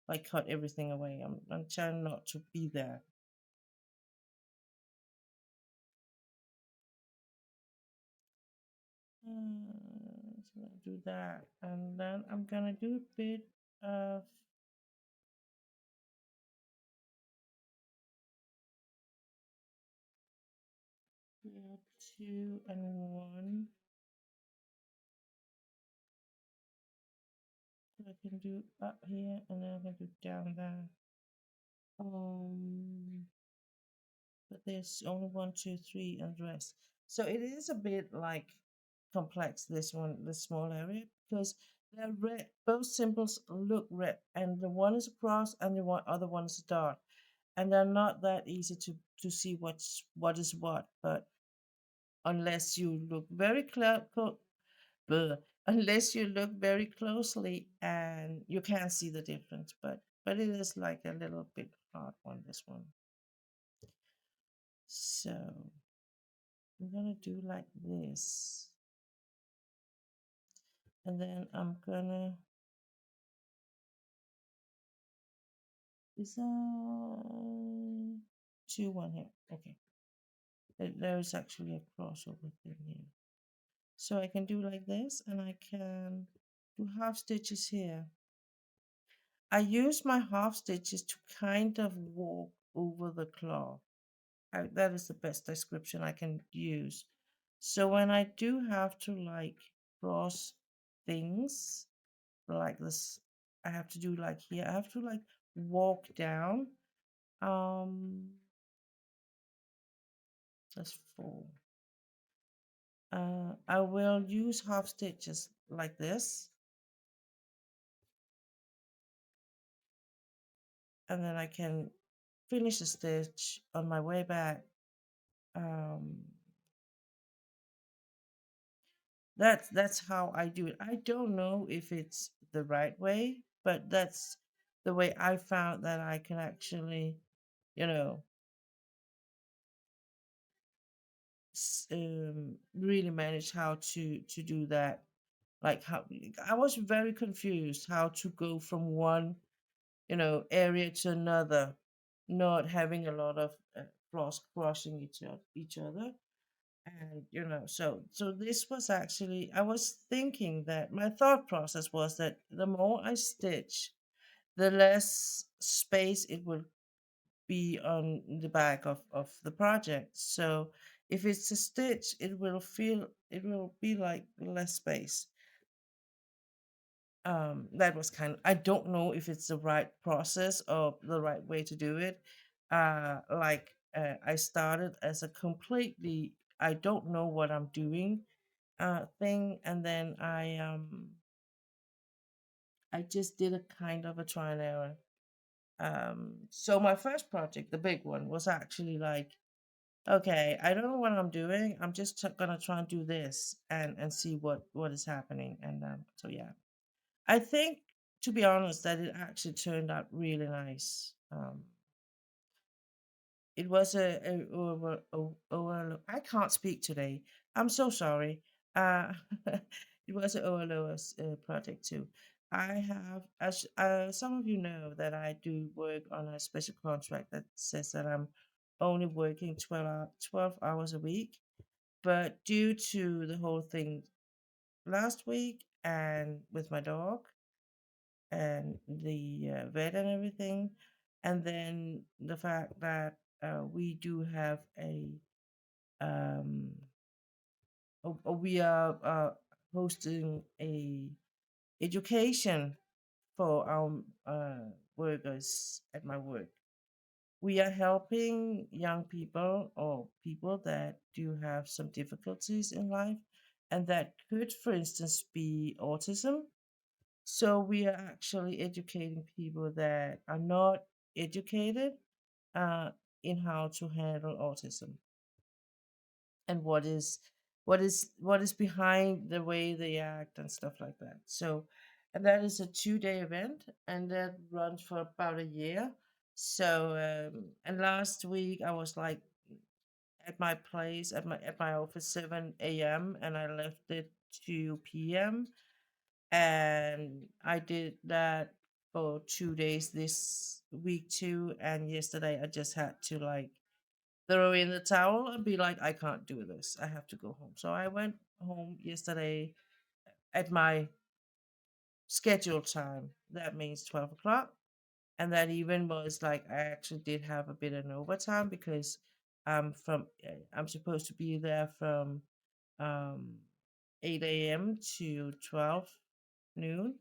like cut everything away. I'm trying not to be there. So I'll do that, and then I'm gonna do a bit of, yeah, two and one that I can do up here, and then I'm gonna do down there. Um, but there's only one, two, three, and the rest. So it is a bit like complex, this small area, because they're red. Both symbols look red, and the one is a cross, and the other one is a dot, and they're not that easy to see what is what. But unless you look very unless you look very closely, and you can see the difference. But it is like a little bit hard one, this one. So I'm gonna do like this, and then I'm gonna, is two one here? Okay, there is actually a crossover thing here, so I can do like this, and I can do half stitches here. I use my half stitches to kind of walk over the cloth. That is the best description I can use. So when I do have to like cross things like this, I have to do like here. I have to like walk down. Um, that's four. I will use half stitches like this, and then I can finish the stitch on my way back. Um, that's how I do it. I don't know if it's the right way, but that's the way I found that I can actually, you know, really manage how to do that. Like how I was very confused how to go from one, area to another, not having a lot of floss crossing each other. And so this was actually, I was thinking that my thought process was that the more I stitch, the less space it will be on the back of the project. So if it's a stitch, it will be like less space. That was kind of, I don't know if it's the right process or the right way to do it. I started as a completely, I don't know what I'm doing thing, and then I just did a kind of a try and error. So my first project, the big one, was actually like, okay, I don't know what I'm doing. I'm just gonna try and do this and see what is happening. And so yeah, I think, to be honest, that it actually turned out really nice. It was I can't speak today. I'm so sorry. Uh, it was an OLOS project too. I have, as some of you know, that I do work on a special contract that says that I'm only working 12 hours a week. But due to the whole thing last week and with my dog and the vet and everything, and then the fact that we do have um, we are hosting a education for our workers at my work. We are helping young people or people that do have some difficulties in life, and that could, for instance, be autism. So we are actually educating people that are not educated uh, in how to handle autism and what is behind the way they act and stuff like that. So, and that is a 2-day event, and that runs for about a year. So, and last week I was like at my place at my office 7 a.m. and I left it 2 p.m. And I did that for 2 days this week too. And yesterday I just had to like throw in the towel and be like, I can't do this. I have to go home. So I went home yesterday at my scheduled time. That means 12 o'clock. And that even was like, I actually did have a bit of an overtime because I'm supposed to be there from um, 8 a.m. to 12 noon.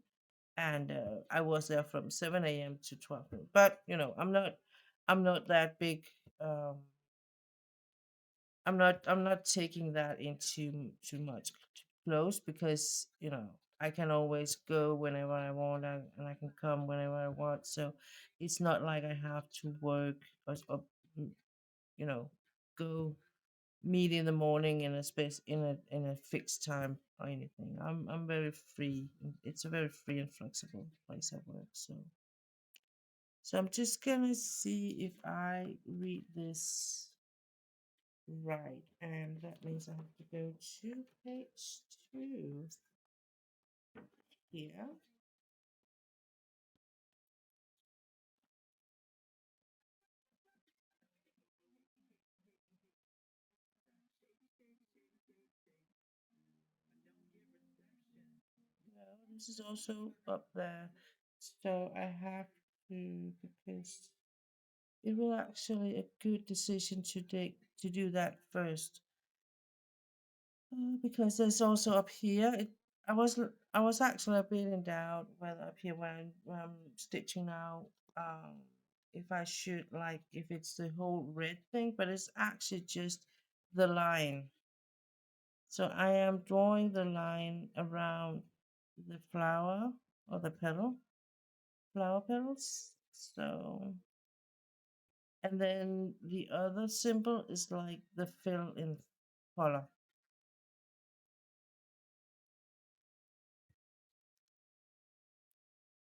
And I was there from 7 a.m. to 12 noon. But, I'm not that big. Um, I'm not taking that into too much close because I can always go whenever I want and I can come whenever I want. So it's not like I have to work or mm, you know go meet in the morning in a space in a fixed time or anything. I'm very free. It's a very free and flexible place I work. So I'm just gonna see if I read this right, and that means I have to go to page 2 here. No, this is also up there. So I have to, because it was actually a good decision to do that first. Because there's also up here. I was actually a bit in doubt whether up here when I'm stitching now, um, if I should like if it's the whole red thing, but it's actually just the line. So I am drawing the line around the flower or the flower petals. So, and then the other symbol is like the fill in color.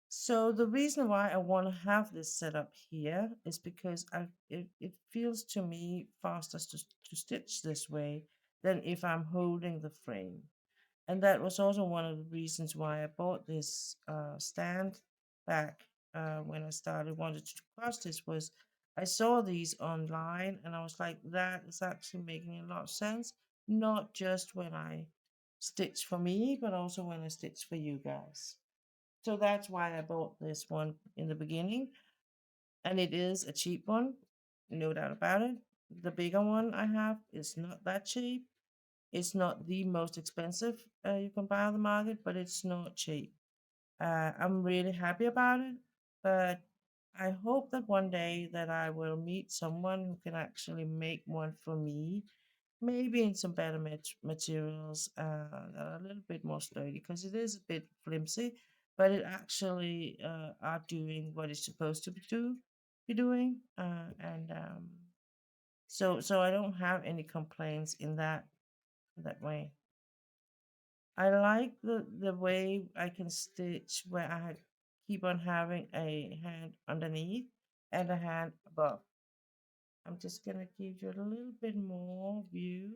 So the reason why I want to have this set up here is because it feels to me faster to stitch this way than if I'm holding the frame. And that was also one of the reasons why I bought this stand back when I started wanted to cross this was I saw these online and I was like, that is actually making a lot of sense, not just when I stitch for me, but also when I stitch for you guys. So that's why I bought this one in the beginning. And it is a cheap one, no doubt about it. The bigger one I have is not that cheap. It's not the most expensive you can buy on the market, but it's not cheap. I'm really happy about it, but I hope that one day that I will meet someone who can actually make one for me, maybe in some better materials that are a little bit more sturdy, because it is a bit flimsy, but it actually are doing what it's supposed to be doing, and so I don't have any complaints in that way. I like the way I can stitch where keep on having a hand underneath and a hand above. I'm just gonna give you a little bit more view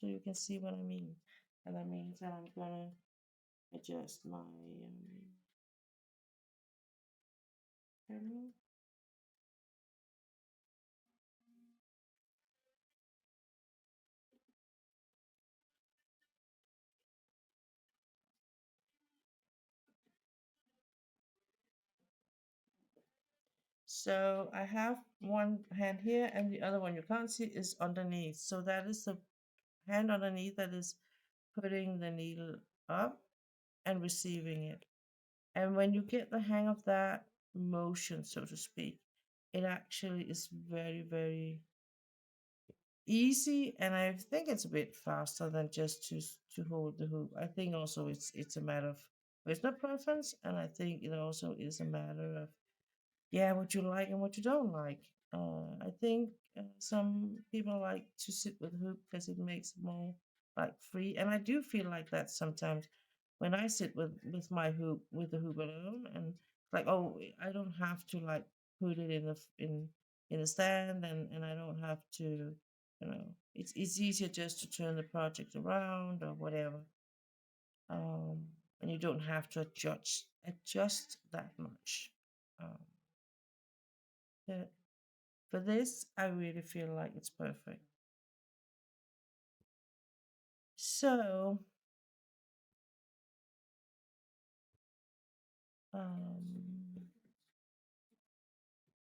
so you can see what I mean. And that means that I'm gonna adjust my panel. So I have one hand here and the other one you can't see is underneath. So that is the hand underneath that is putting the needle up and receiving it. And when you get the hang of that motion, so to speak, it actually is very, very easy. And I think it's a bit faster than just to hold the hoop. I think also it's a matter of personal preference, and I think it also is a matter of yeah, what you like and what you don't like. I think some people like to sit with hoop because it makes it more like free, and I do feel like that sometimes when I sit with my hoop with the hoop alone, and like oh, I don't have to like put it in in a stand, and I don't have to, it's easier just to turn the project around or whatever, um, and you don't have to adjust that much. Um, but for this, I really feel like it's perfect. So, um,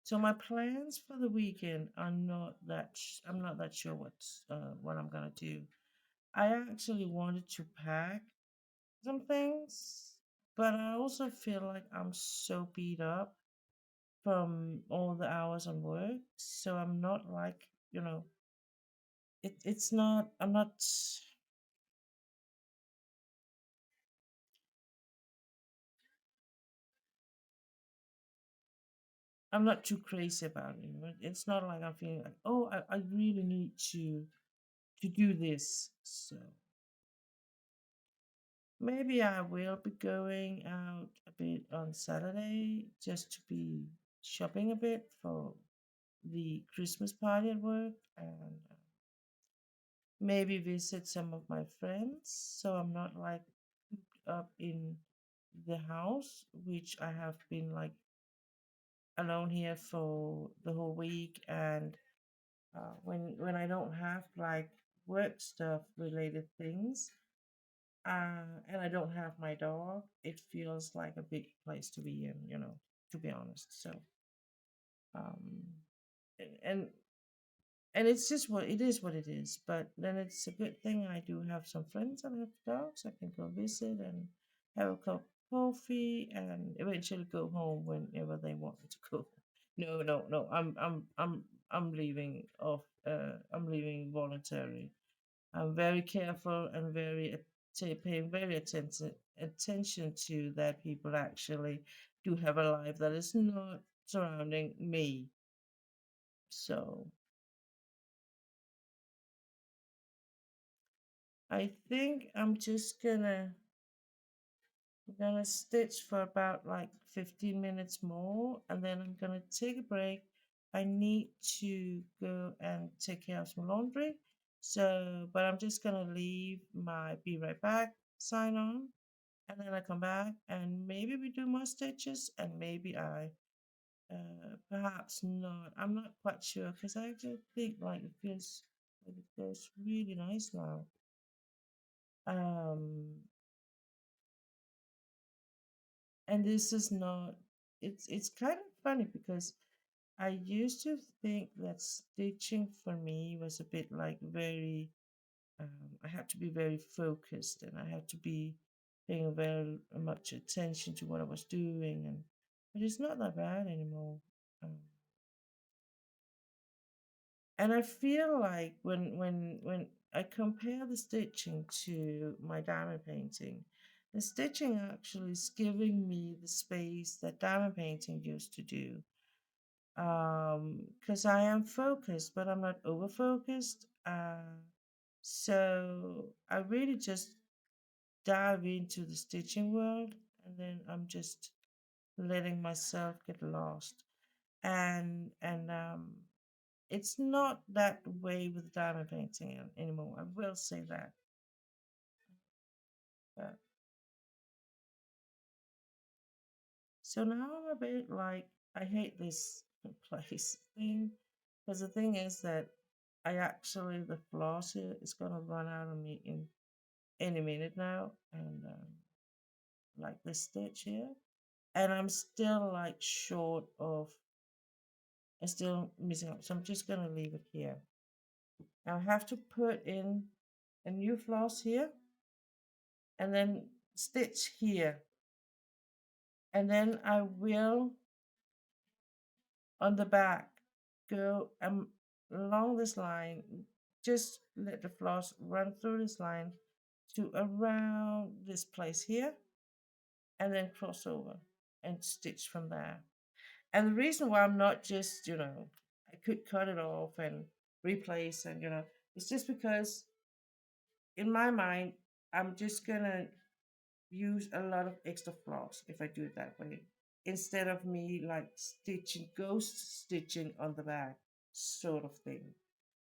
so my plans for the weekend are not that. I'm not that sure what I'm gonna do. I actually wanted to pack some things, but I also feel like I'm so beat up from all the hours on work. So I'm not like it's not. I'm not too crazy about it. It's not like I'm feeling like, oh, I really need to do this. So maybe I will be going out a bit on Saturday just to be shopping a bit for the Christmas party at work, and maybe visit some of my friends. So I'm not like cooped up in the house, which I have been like alone here for the whole week. And when I don't have like work stuff related things, and I don't have my dog, it feels like a big place to be in, to be honest. So, um, and and it's just what it is, what it is. But then it's a good thing I do have some friends that have dogs. I can go visit and have a cup of coffee, and eventually go home whenever they want me to go. No, no, no. I'm leaving off. I'm leaving voluntary. I'm very careful and paying very attention to that people actually do have a life that is not surrounding me. So I think I'm gonna stitch for about like 15 minutes more, and then I'm gonna take a break. I need to go and take care of some laundry. So, but I'm just gonna leave my be right back sign on, and then I come back and maybe we do more stitches, and maybe I perhaps not. I'm not quite sure because I actually think like it feels like it goes really nice now. Um, and this is not. It's kind of funny because I used to think that stitching for me was a bit like very. I had to be very focused, and I had to be. paying very much attention to what I was doing, and but it's not that bad anymore. Um, and I feel like when I compare the stitching to my diamond painting, the stitching actually is giving me the space that diamond painting used to do. Because I am focused, but I'm not over focused. So I really just dive into the stitching world, and then I'm just letting myself get lost. And it's not that way with diamond painting anymore. I will say that. But so now I'm a bit like I hate this place thing because the thing is that I actually the floss here is gonna run out of me in any minute now, and like this stitch here, and I'm still like short of. I'm still missing out, so I'm just gonna leave it here. I have to put in a new floss here, and then stitch here, and then I will on the back go along this line, just let the floss run through this line to around this place here, and then cross over and stitch from there. And the reason why I'm not just, I could cut it off and replace, and it's just because in my mind I'm just gonna use a lot of extra floss if I do it that way, instead of me like stitching, ghost stitching on the back, sort of thing.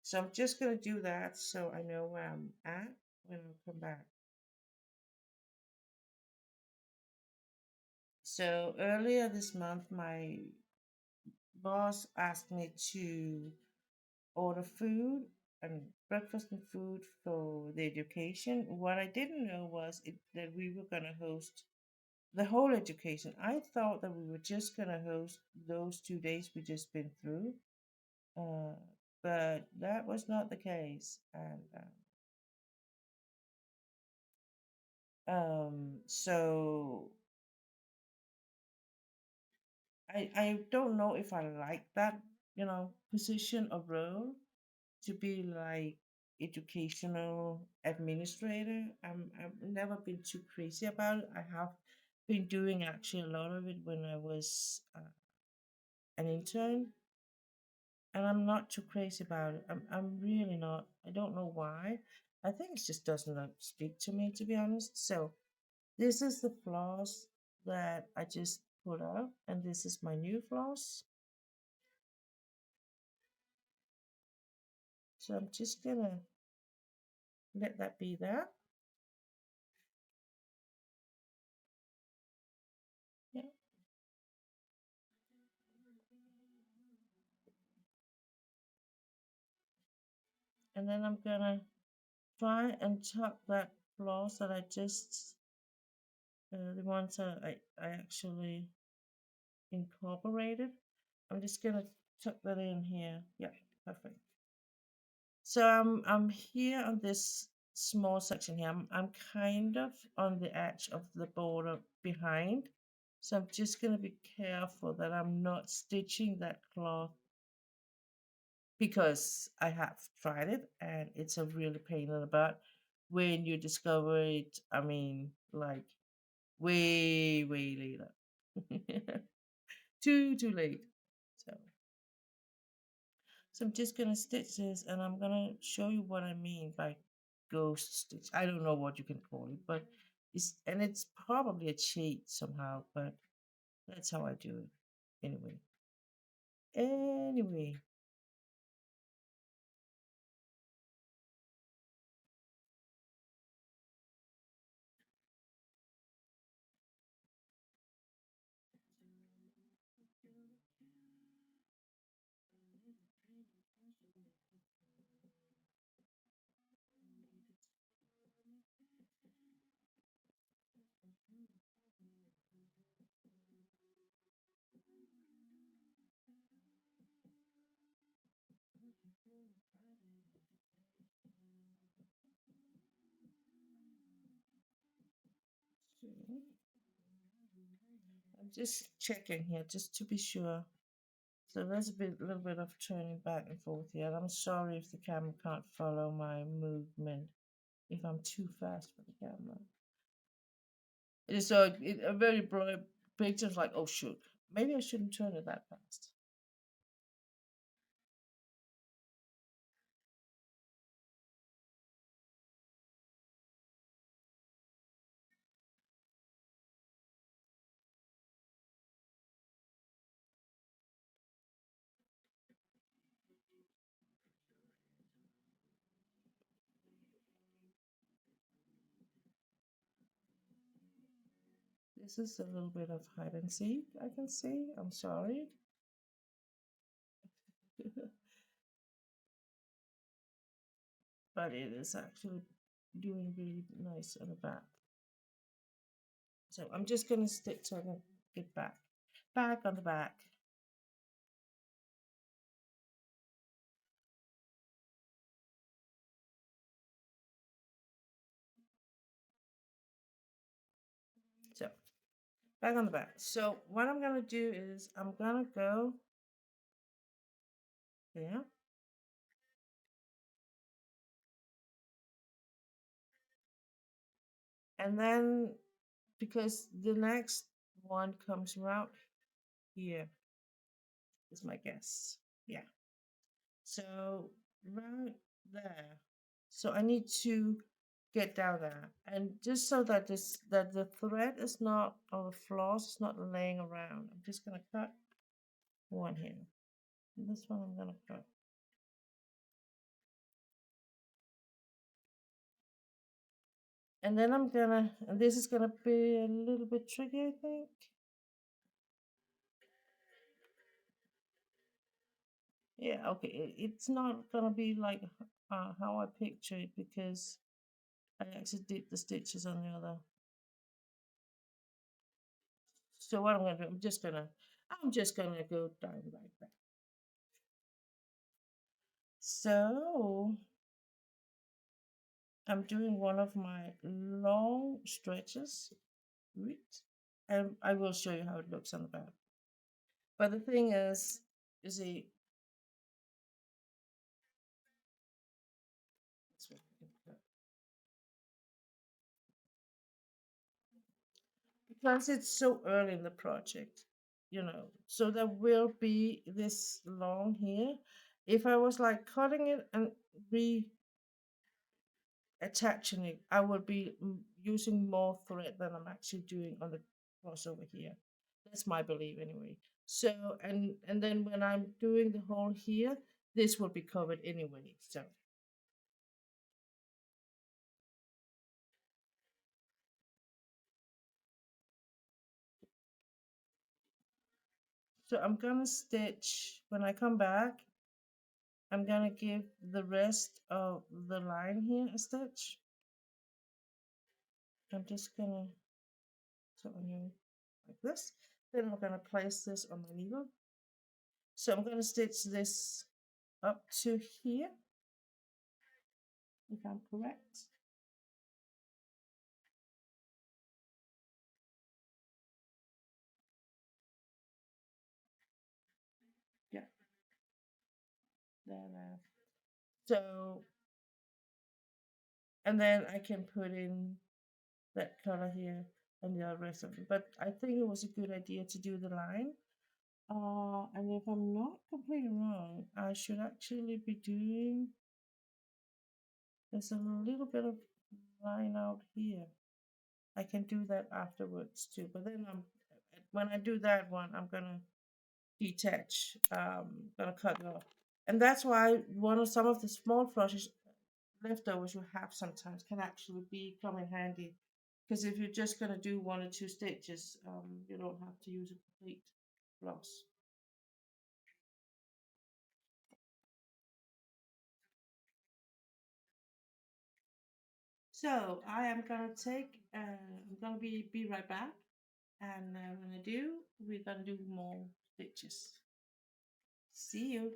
So I'm just gonna do that so I know where I'm at when I come back. So earlier this month, my boss asked me to order food and breakfast and food for the education. What I didn't know was that we were going to host the whole education. I thought that we were just going to host those 2 days we just been through, uh, but that was not the case. And so I don't know if I like that, position or role to be like educational administrator. I've never been too crazy about it. I have been doing actually a lot of it when I was an intern, and I'm not too crazy about it. I'm really not. I don't know why. I think it just doesn't speak to me, to be honest. So this is the floss that I just put up, and this is my new floss. So I'm just gonna let that be there. Yeah. And then I'm gonna try and tuck that floss that I just, the ones that I actually incorporated. I'm just gonna tuck that in here. Yeah, perfect. So I'm here on this small section here. I'm kind of on the edge of the border behind. So I'm just gonna be careful that I'm not stitching that cloth because I have tried it and it's a really pain in the butt when you discover it. I mean, like way, way later. Too late. So, so I'm just gonna stitch this and I'm gonna show you what I mean by ghost stitch. I don't know what you can call it, but it's probably a cheat somehow, but that's how I do it. Anyway. Anyway. I'm just checking here just to be sure. So there's a little bit of turning back and forth here. I'm sorry if the camera can't follow my movement, if I'm too fast for the camera. It is a very blurry picture. It's like, oh shoot, maybe I shouldn't turn it that fast. This is a little bit of hide and seek, I can see. I'm sorry. But it is actually doing really nice on the back. So I'm just gonna stick so I can get back on the back. So back on the back. So what I'm gonna do is I'm gonna go there, and then because the next one comes around here is my guess. Yeah. So right there. So I need to get down there, and just so that the thread is not, or the floss is not laying around, I'm just gonna cut one here. And this one I'm gonna cut. And then and this is gonna be a little bit tricky, I think. Yeah, okay. It's not gonna be like how I picture it because I actually did the stitches on the other. So what I'm gonna do, I'm just gonna go down like that. So I'm doing one of my long stretches, right? And I will show you how it looks on the back. But the thing is, you see, because it's so early in the project, so there will be this long here. If I was like cutting it and reattaching it, I would be using more thread than I'm actually doing on the crossover here. That's my belief anyway. So and then when I'm doing the hole here, this will be covered anyway. So I'm gonna stitch when I come back. I'm gonna give the rest of the line here a stitch. I'm just gonna turn you like this. Then I'm gonna place this on my needle. So I'm gonna stitch this up to here, if I'm correct. Yeah, there. So, and then I can put in that color here and the rest of it. But I think it was a good idea to do the line. And if I'm not completely wrong, I should actually be doing, there's a little bit of line out here. I can do that afterwards too. But then when I do that one, I'm gonna detach, gonna cut it off. And that's why some of the small flushes leftovers you have sometimes can actually come in handy. Because if you're just gonna do one or two stitches, you don't have to use a complete floss. So I am gonna I'm gonna be right back, and when I do, we're gonna do more stitches. See you.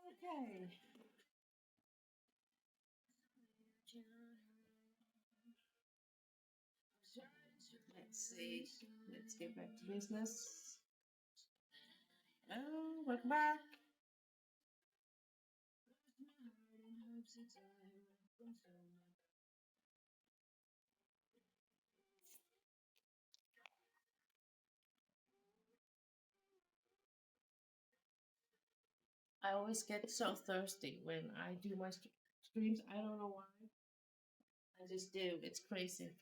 Okay. Let's see. Let's get back to business. Oh, welcome back. I always get so thirsty when I do my streams. I don't know why. I just do. It's crazy.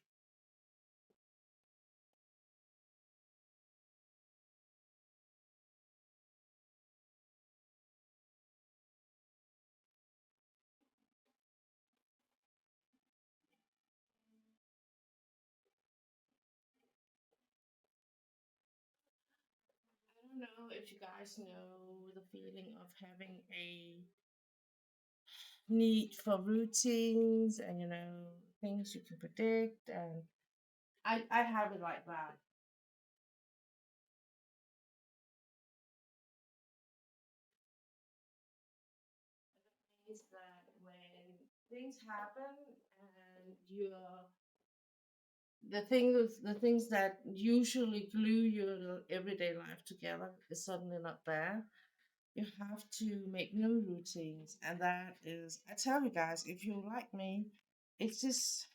I don't know if you guys know the feeling of having a need for routines and things you can predict, and I have it like that. Is that when things happen and you're the things that usually glue your everyday life together is suddenly not there. You have to make new routines, and that is, I tell you guys, if you like me, it's just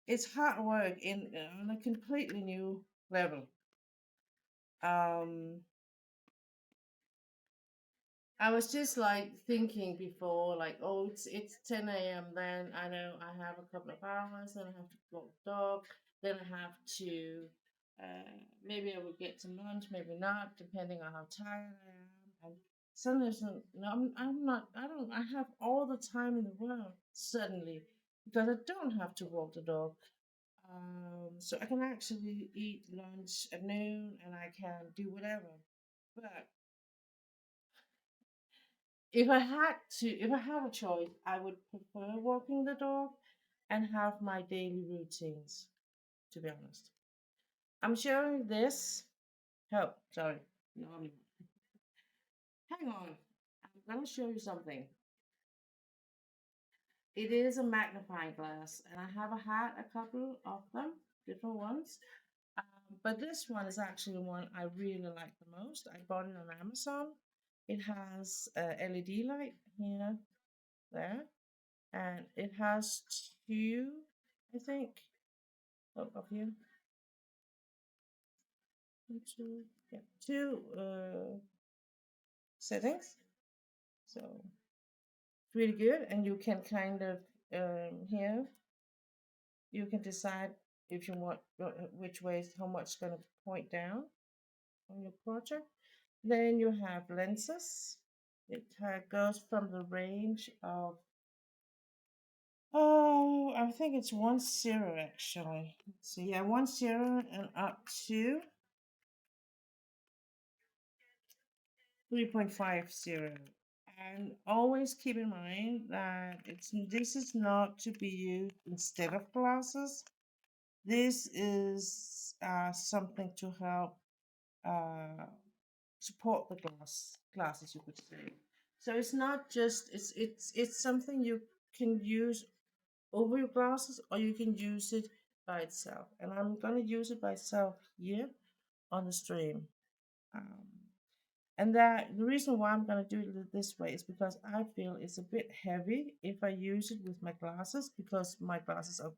it's hard work on a completely new level. um I was just like thinking before, like, oh, it's 10 a.m. Then I know I have a couple of hours, then I have to walk the dog, then I have to maybe I will get some lunch, maybe not, depending on how tired I am. And suddenly, no, I'm not. I don't. I have all the time in the world suddenly because I don't have to walk the dog. So I can actually eat lunch at noon, and I can do whatever. But if I had a choice, I would prefer walking the dog and have my daily routines, to be honest. I'm showing this. Oh, sorry. No, hang on. I'm going to show you something. It is a magnifying glass, and I have had a couple of them, different ones. But this one is actually one I really like the most. I bought it on Amazon. It has a LED light here, there, and it has two, I think, up here, two, yeah, two settings. So it's really good, and you can kind of here you can decide if you want which way how much is going to point down on your project. Then you have lenses. It goes from the range of, oh, I think it's 1.0 actually. Let's see, yeah, 1.0 and up to 3.50. And always keep in mind that this is not to be used instead of glasses. This is something to help uh, support the glasses, you could say. So it's not just it's something you can use over your glasses, or you can use it by itself. And I'm gonna use it by itself here on the stream. Um, and that the reason why I'm gonna do it this way is because I feel it's a bit heavy if I use it with my glasses, because my glasses are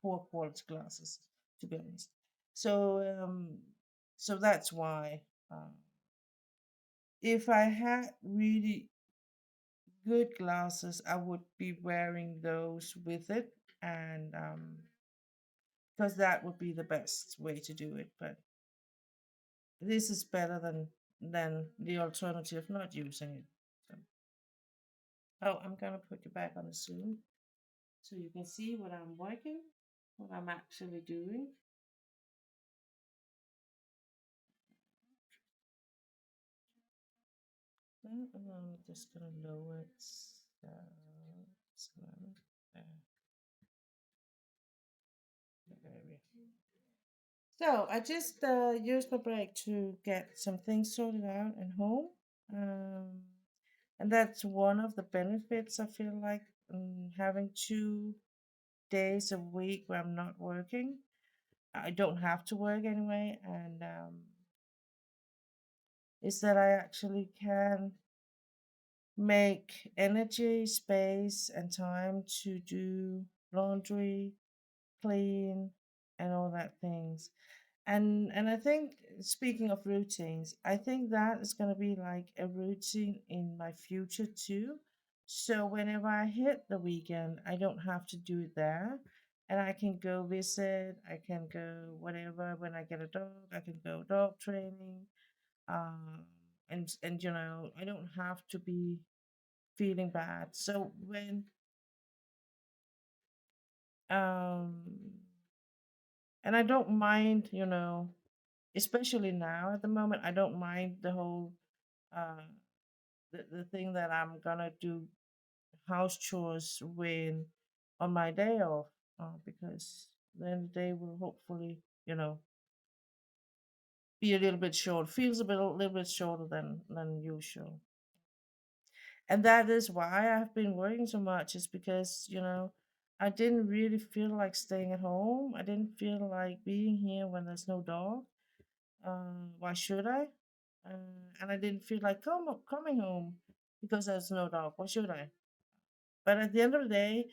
poor quality glasses, to be honest. So so that's why. If I had really good glasses, I would be wearing those with it, and because that would be the best way to do it. But this is better than the alternative, not using it. So, oh, I'm gonna put you back on the Zoom so you can see what I'm working, what I'm actually doing. And I'm just gonna lower it. So, Uh, area. So I just used my break to get some things sorted out at home. Um, and that's one of the benefits I feel like having 2 days a week where I'm not working. I don't have to work anyway, and is that I actually can make energy, space, and time to do laundry, clean, and all that things. And I think, speaking of routines, I think that is going to be like a routine in my future too. So whenever I hit the weekend, I don't have to do it there. And I can go visit, I can go whatever. When I get a dog, I can go dog training. Um, and I don't have to be feeling bad. So when um and I don't mind, especially now at the moment, I don't mind the whole uh the thing that I'm gonna do house chores when on my day off, because then the day will hopefully, be a little bit short, feels a little bit shorter than usual. And that is why I've been working so much, is because, I didn't really feel like staying at home. I didn't feel like being here when there's no dog. Why should I? And I didn't feel like coming home because there's no dog. Why should I? But at the end of the day,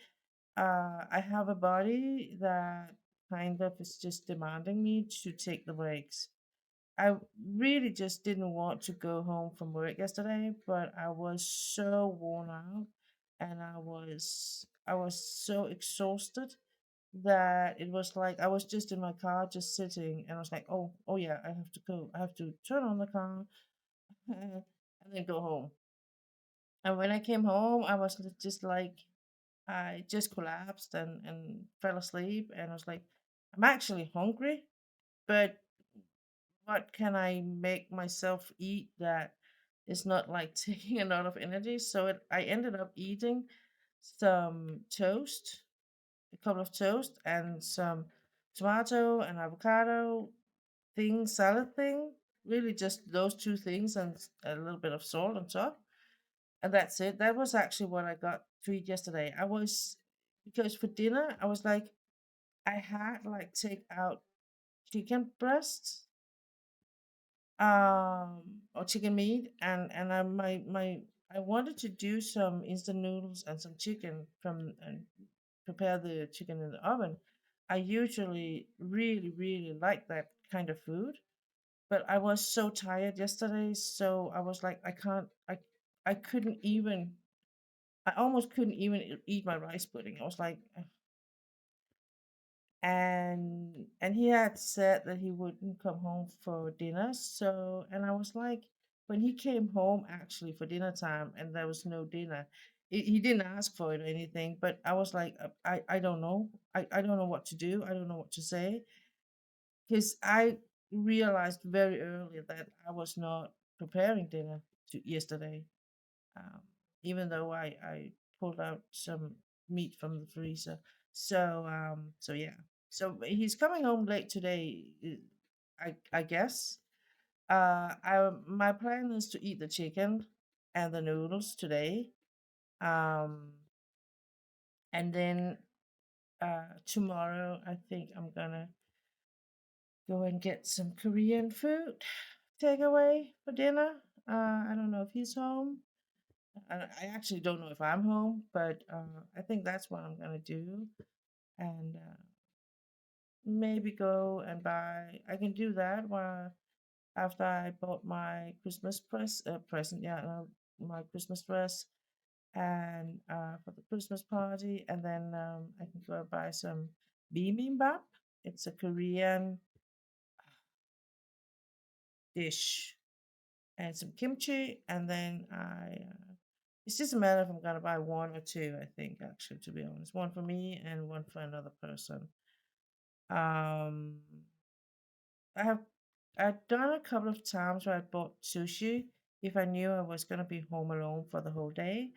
I have a body that kind of is just demanding me to take the breaks. I really just didn't want to go home from work yesterday, but I was so worn out, and I was so exhausted that it was like I was just in my car, just sitting, and I was like, oh yeah, I have to go. I have to turn on the car and then go home. And when I came home, I was just like, I just collapsed and fell asleep, and I was like, I'm actually hungry, but what can I make myself eat that is not like taking a lot of energy? So I ended up eating some toast, a couple of toast, and some tomato and avocado thing, salad thing. Really, just those two things and a little bit of salt on top. And that's it. That was actually what I got to eat yesterday. Because for dinner, I was like, I had like take out chicken breasts, or chicken meat, and I wanted to do some instant noodles and some chicken from and prepare the chicken in the oven. I usually really really like that kind of food, but I was so tired yesterday, so I was like, I couldn't even, I almost couldn't even eat my rice pudding. I was like, and he had said that he wouldn't come home for dinner. So, and I was like, when he came home actually for dinner time and there was no dinner, he didn't ask for it or anything, but I was like, I don't know. I don't know what to do. I don't know what to say, because I realized very early that I was not preparing dinner yesterday, um, even though I pulled out some meat from the freezer. So yeah. So he's coming home late today, I guess. My plan is to eat the chicken and the noodles today, um, and then tomorrow I think I'm gonna go and get some Korean food takeaway for dinner. I don't know if he's home. I actually don't know if I'm home, but I think that's what I'm gonna do, and maybe go and buy. I can do that while after I bought my Christmas present, yeah, my Christmas dress, and for the Christmas party, and then I can go and buy some bibimbap. It's a Korean dish, and some kimchi, and then it's just a matter if I'm gonna buy one or two. I think, actually, to be honest, one for me and one for another person. Um, I have I've done a couple of times where I bought sushi if I knew I was gonna be home alone for the whole day,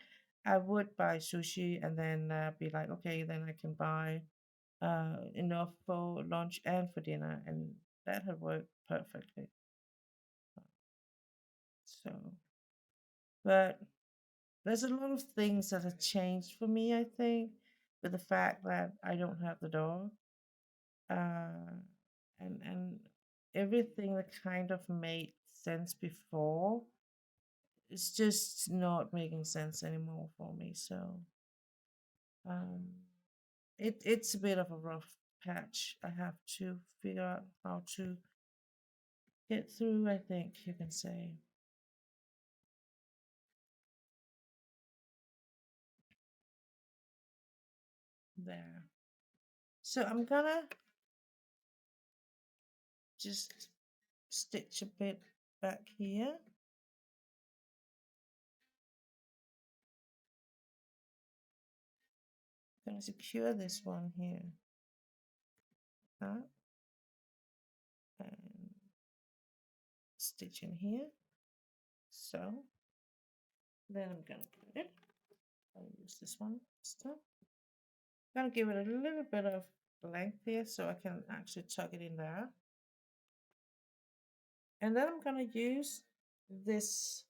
I would buy sushi and then be like, okay, then I can buy enough for lunch and for dinner, and that had worked perfectly. So, but there's a lot of things that have changed for me, I think, with the fact that I don't have the dog, uh, and everything that kind of made sense before is just not making sense anymore for me. So, um, it's a bit of a rough patch. I have to figure out how to get through, I think you can say. There. So I'm gonna just stitch a bit back here. Gonna secure this one here. That and stitch in here. So then I'm gonna put it. I'll use this one stuff. Gonna give it a little bit of length here so I can actually tuck it in there. And then I'm gonna use this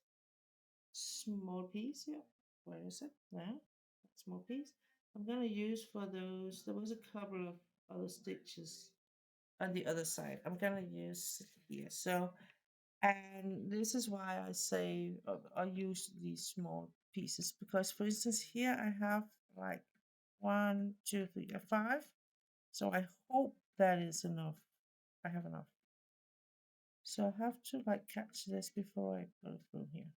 small piece here. Where is it? There. Small piece. I'm gonna use for those. There was a couple of other stitches on the other side. I'm gonna use here. So, and this is why I say I use these small pieces because, for instance, here I have like one, two, three, five. So I hope that is enough. I have enough. So I have to like catch this before I go through here.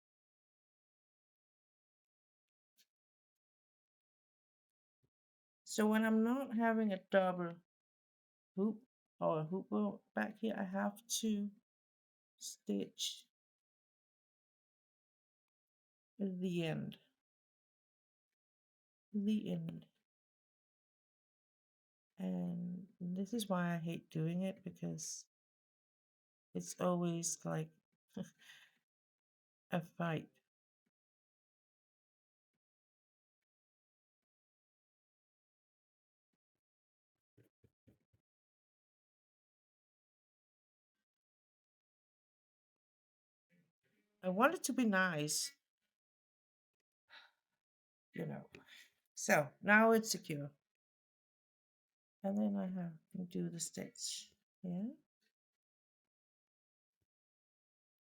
So when I'm not having a double hoop or a hoop back here, I have to stitch the end, the end. And this is why I hate doing it because it's always like a fight. I want it to be nice, you know. So now it's secure. And then I have to do the stitch. Yeah.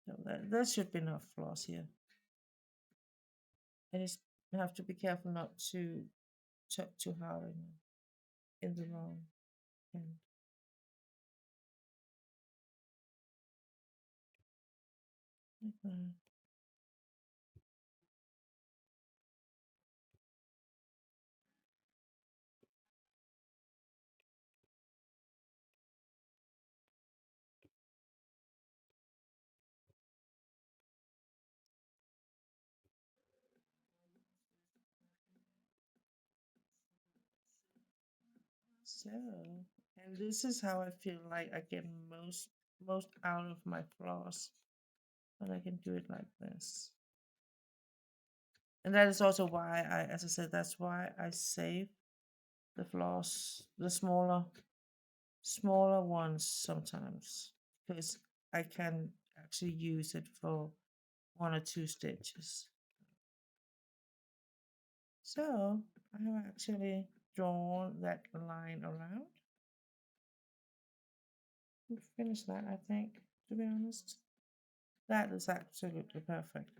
So that should be enough floss here. I just have to be careful not to tuck too hard in the wrong end. Like that. So, and this is how I feel like I get most out of my floss, but I can do it like this. And that is also why as I said, that's why I save the floss, the smaller ones sometimes, because I can actually use it for one or two stitches. So I have actually drawn that line around. We finished that, I think, to be honest. That is absolutely perfect.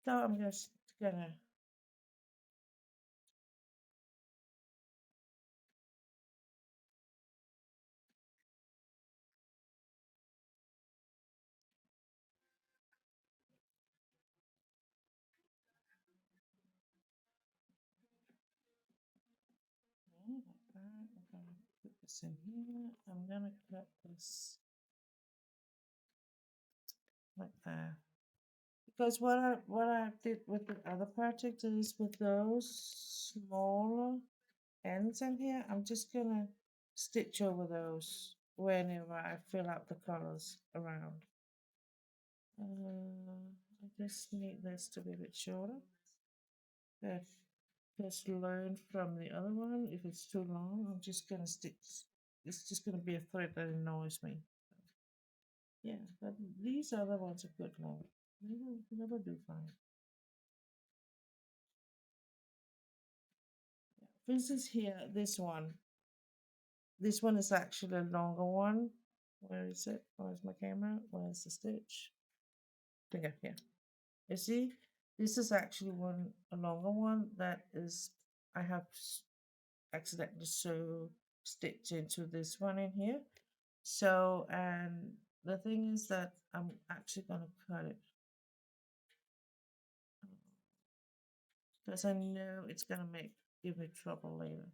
So I'm just gonna like that. I'm gonna put this in here. I'm gonna cut this like that. Because what I did with the other project is with those smaller ends in here, I'm just gonna stitch over those whenever I fill out the colors around. I just need this to be a bit shorter. But just learn from the other one. If it's too long, I'm just gonna stick. It's just gonna be a thread that annoys me. Yeah, but these other ones are good now. They will do fine. For instance, here, this one. This one is actually a longer one. Where is it? Where's my camera? Where's the stitch? Okay, here. You see, this is actually one a longer one that is I have accidentally so stitched into this one in here. So, and the thing is that I'm actually gonna cut it because I know it's gonna give me trouble later.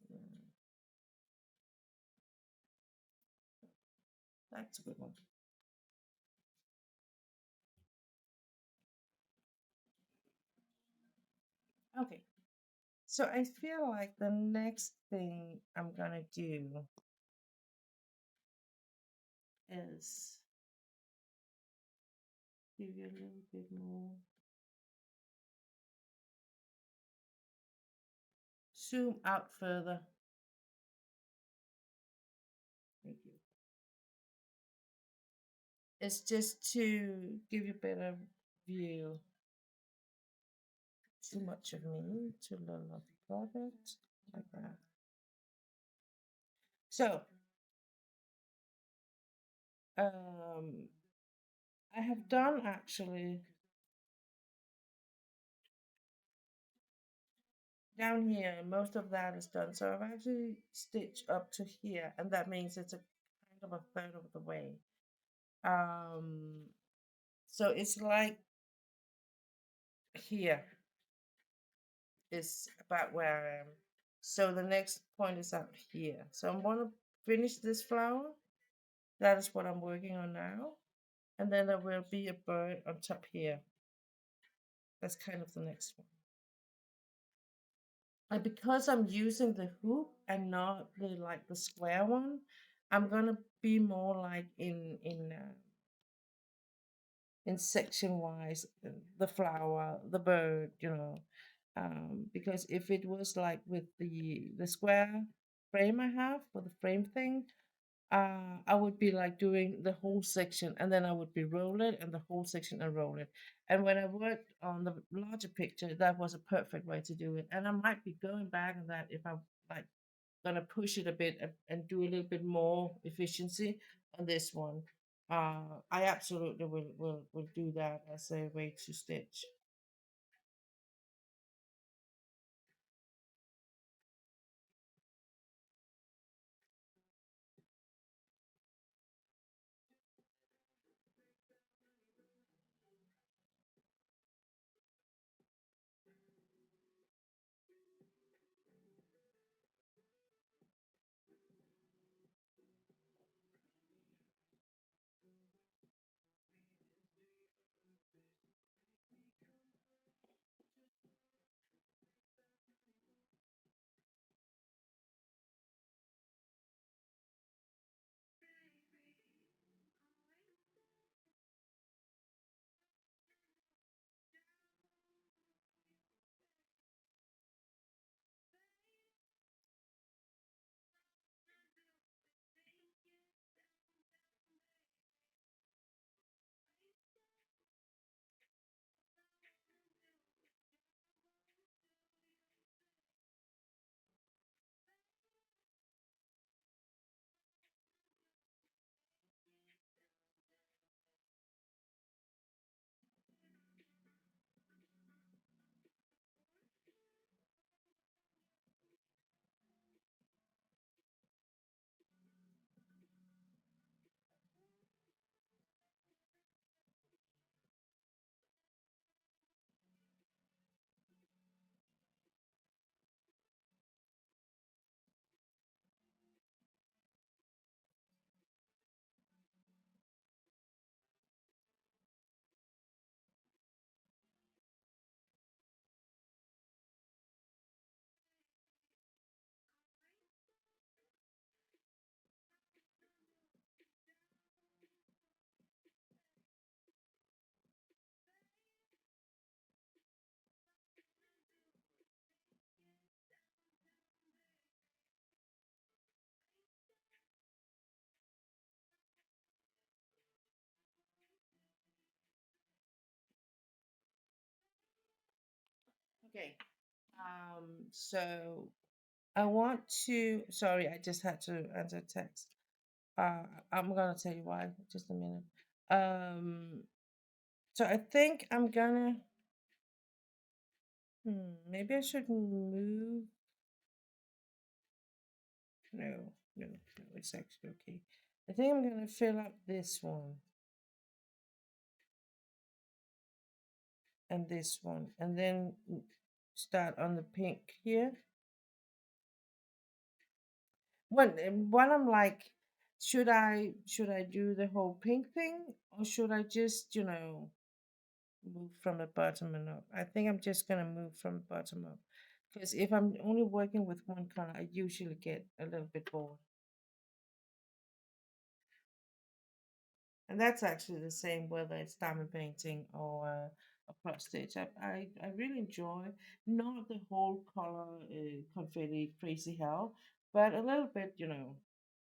Yeah, that's a good one. Okay, so I feel like the next thing I'm gonna do is give you a little bit more. Zoom out further. Thank you. It's just to give you a better view. Too much of me, too little of the product, like that. So, um, I have done actually down here, most of that is done. So I've actually stitched up to here, and that means it's a kind of a third of the way. Um, so it's like here is about where I am. So the next point is out here. So I'm going to finish this flower. That is what I'm working on now. And then there will be a bird on top here. That's kind of the next one. And because I'm using the hoop and not the square one, I'm gonna be more like in section wise, the flower, the bird, because if it was like with the square frame I have for the frame thing, I would be like doing the whole section and then I would be roll it and the whole section and roll it. And when I worked on the larger picture, that was a perfect way to do it. And I might be going back on that if I'm like gonna push it a bit and do a little bit more efficiency on this one. I absolutely will do that as a way to stitch. Okay. So I want to. Sorry, I just had to answer text. Uh, I'm gonna tell you why. Just a minute. Um, so I think I'm gonna. Maybe I should move. No, no, no. It's actually okay. I think I'm gonna fill up this one and this one, and then start on the pink here. When I'm like, should I do the whole pink thing, or should I just move from the bottom and up? I think I'm just gonna move from the bottom up, because if I'm only working with one color, I usually get a little bit bored. And that's actually the same whether it's diamond painting or a cross stitch. I really enjoy not the whole color confetti crazy hell, but a little bit,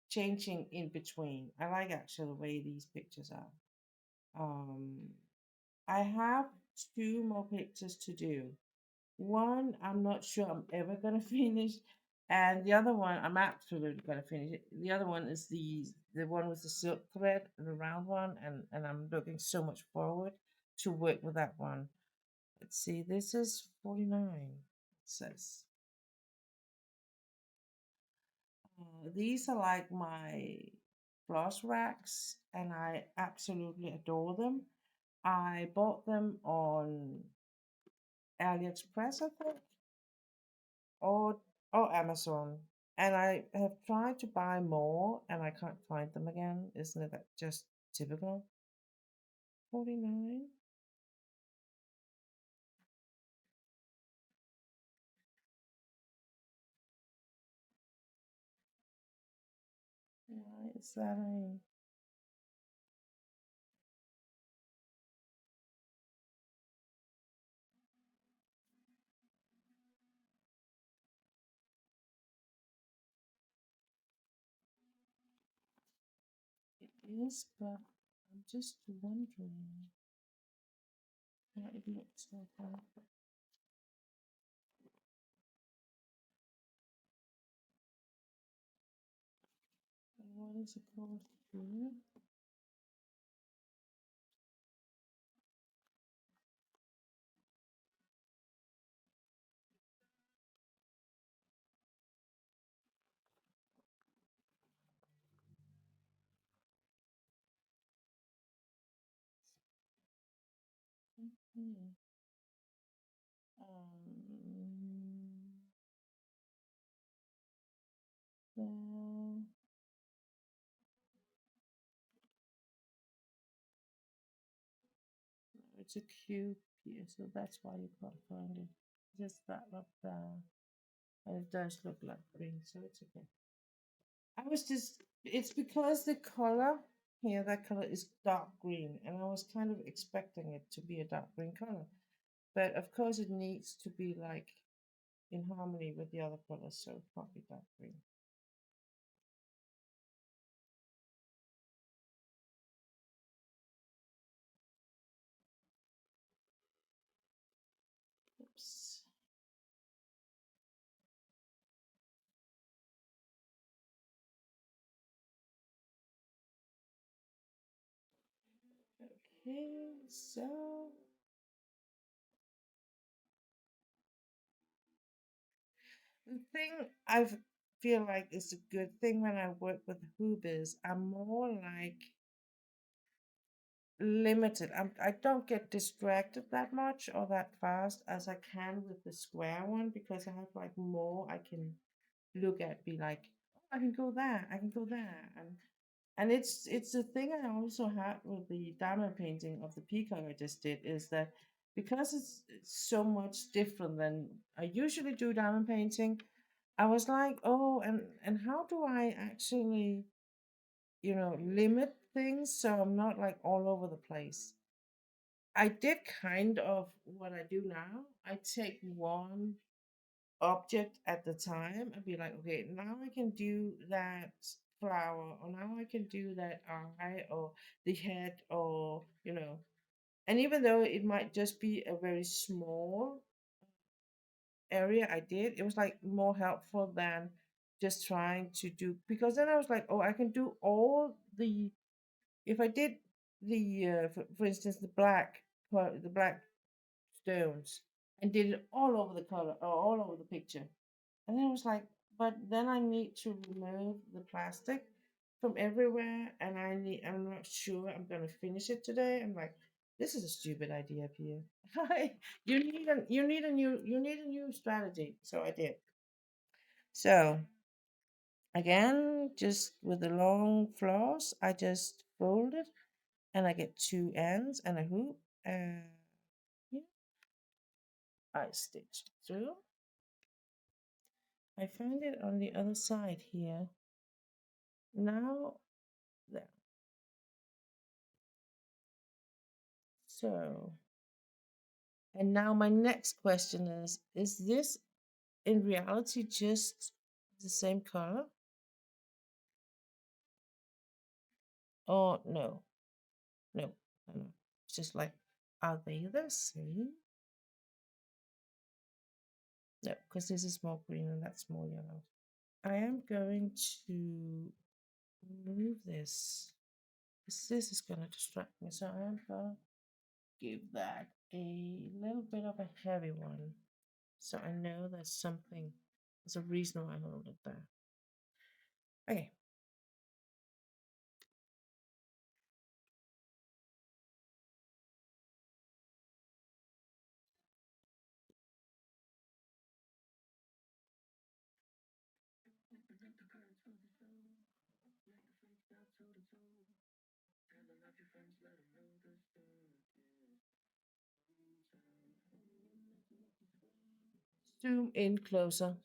changing in between. I like actually the way these pictures are. Um, I have two more pictures to do. One, I'm not sure I'm ever gonna finish, and the other one, I'm absolutely gonna finish it. The other one is the one with the silk thread, the round one, and I'm looking so much forward to work with that one. Let's see, this is 49. It says these are like my floss racks, and I absolutely adore them. I bought them on AliExpress, I think, or Amazon. And I have tried to buy more and I can't find them again. Isn't it that just typical? 49? Why is that a it is, but I'm just wondering why it looks like that. And what is it called here? Hmm. Um, well, it's a cube here, so that's why you can't find it. Just that up there. And it does look like green, so it's okay. I was just, it's because the color here, that color is dark green, and I was kind of expecting it to be a dark green color. But of course, it needs to be like in harmony with the other colors, so it can't be dark green. Oops. Okay, so the thing feel like is a good thing when I work with hoop is I'm more like limited. I don't get distracted that much or that fast as I can with the square one because I have like more I can look at, be like, oh, I can go there, I can go there, and it's the thing I also had with the diamond painting of the peacock I just did is that because it's so much different than I usually do diamond painting. I was like, oh, and how do I actually limit things so I'm not like all over the place. I did kind of what I do now. I take one object at the time and be like, okay, now I can do that flower, or now I can do that eye, or the head, or. And even though it might just be a very small area I did, it was like more helpful than just trying to do, because then I was like, oh, I can do all the, if I did the for instance the black stones and did it all over the color or all over the picture. And then I was like, but then I need to remove the plastic from everywhere, and I'm not sure I'm gonna finish it today. I'm like, this is a stupid idea, Pia. You need a new strategy. So I did. So again, just with the long floss, I just fold it and I get two ends and a hoop, and yeah, I stitch through. I find it on the other side here. Now there. So, and now my next question is this in reality just the same color? Oh, no, no, no, no. It's just like, are they the same? No, because this is more green and that's more yellow. I am going to move this, because this is going to distract me. So I am going to give that a little bit of a heavy one. So I know there's something, there's a reason why I hold it there. Okay. Zoom in closer.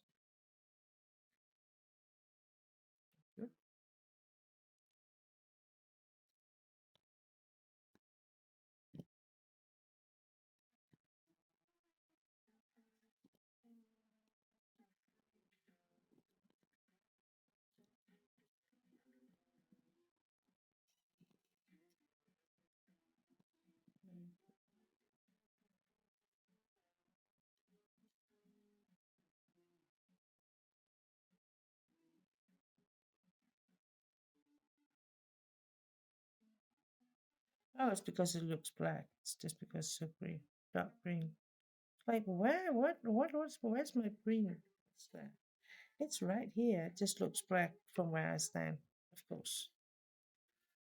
Oh, it's because it looks black. It's just because it's so green, dark green. Like where's my green? It's there. It's right here. It just looks black from where I stand, of course.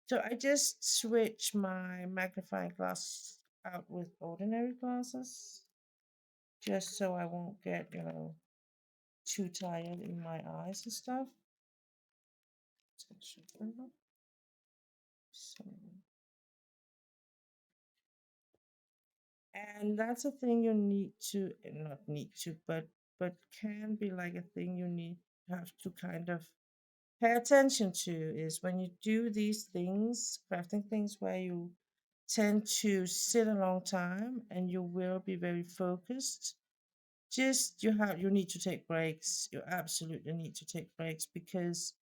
So I just switch my magnifying glass out with ordinary glasses, just so I won't get, too tired in my eyes and stuff. So, and that's a thing you need to, not need to, but can be like a thing you need have to kind of pay attention to, is when you do these things, crafting things where you tend to sit a long time and you will be very focused. Just you need to take breaks. You absolutely need to take breaks, because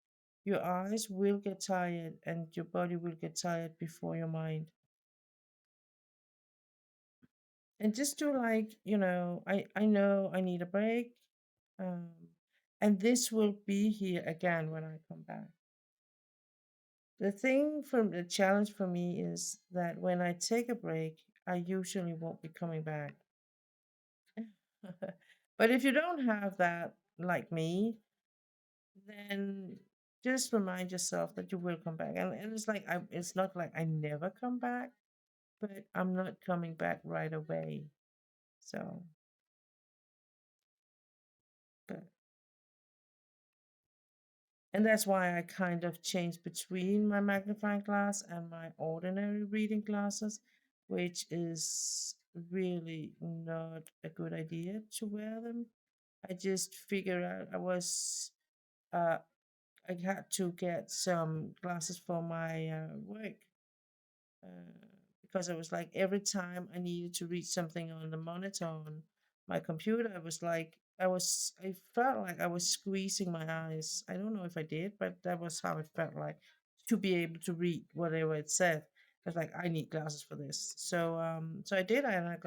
your eyes will get tired and your body will get tired before your mind. And just to, like, I know I need a break. Um and this will be here again when I come back. The thing from the challenge for me is that when I take a break, I usually won't be coming back. But if you don't have that, like me, then just remind yourself that you will come back. And it's like it's not like I never come back, but I'm not coming back right away. So, but and that's why I kind of changed between my magnifying glass and my ordinary reading glasses, which is really not a good idea to wear them. I just figured out uh, I had to get some glasses for my work, uh, because it was like every time I needed to read something on the monitor on my computer, it was like I felt like I was squeezing my eyes. I don't know if I did, but that was how it felt like, to be able to read whatever it said. I was like, I need glasses for this. So I did, and I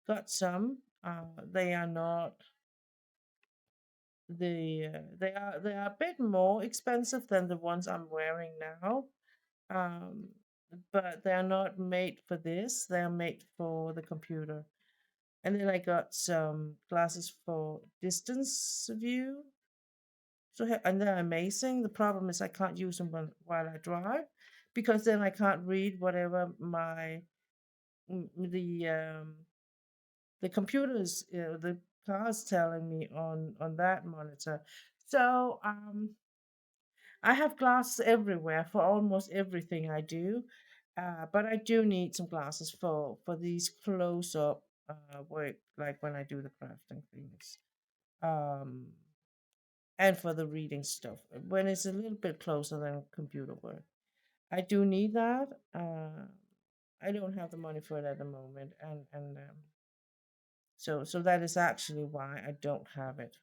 got some. They are not. they are a bit more expensive than the ones I'm wearing now. Um, but they are not made for this. They are made for the computer. And then I got some glasses for distance view. And they're amazing. The problem is I can't use them while I drive, because then I can't read whatever m- the um, the computers, the car's telling me on that monitor. So I have glasses everywhere for almost everything I do, but I do need some glasses for these close up work, like when I do the crafting things, um, and for the reading stuff when it's a little bit closer than computer work. I do need that. I don't have the money for it at the moment, and so that is actually why I don't have it.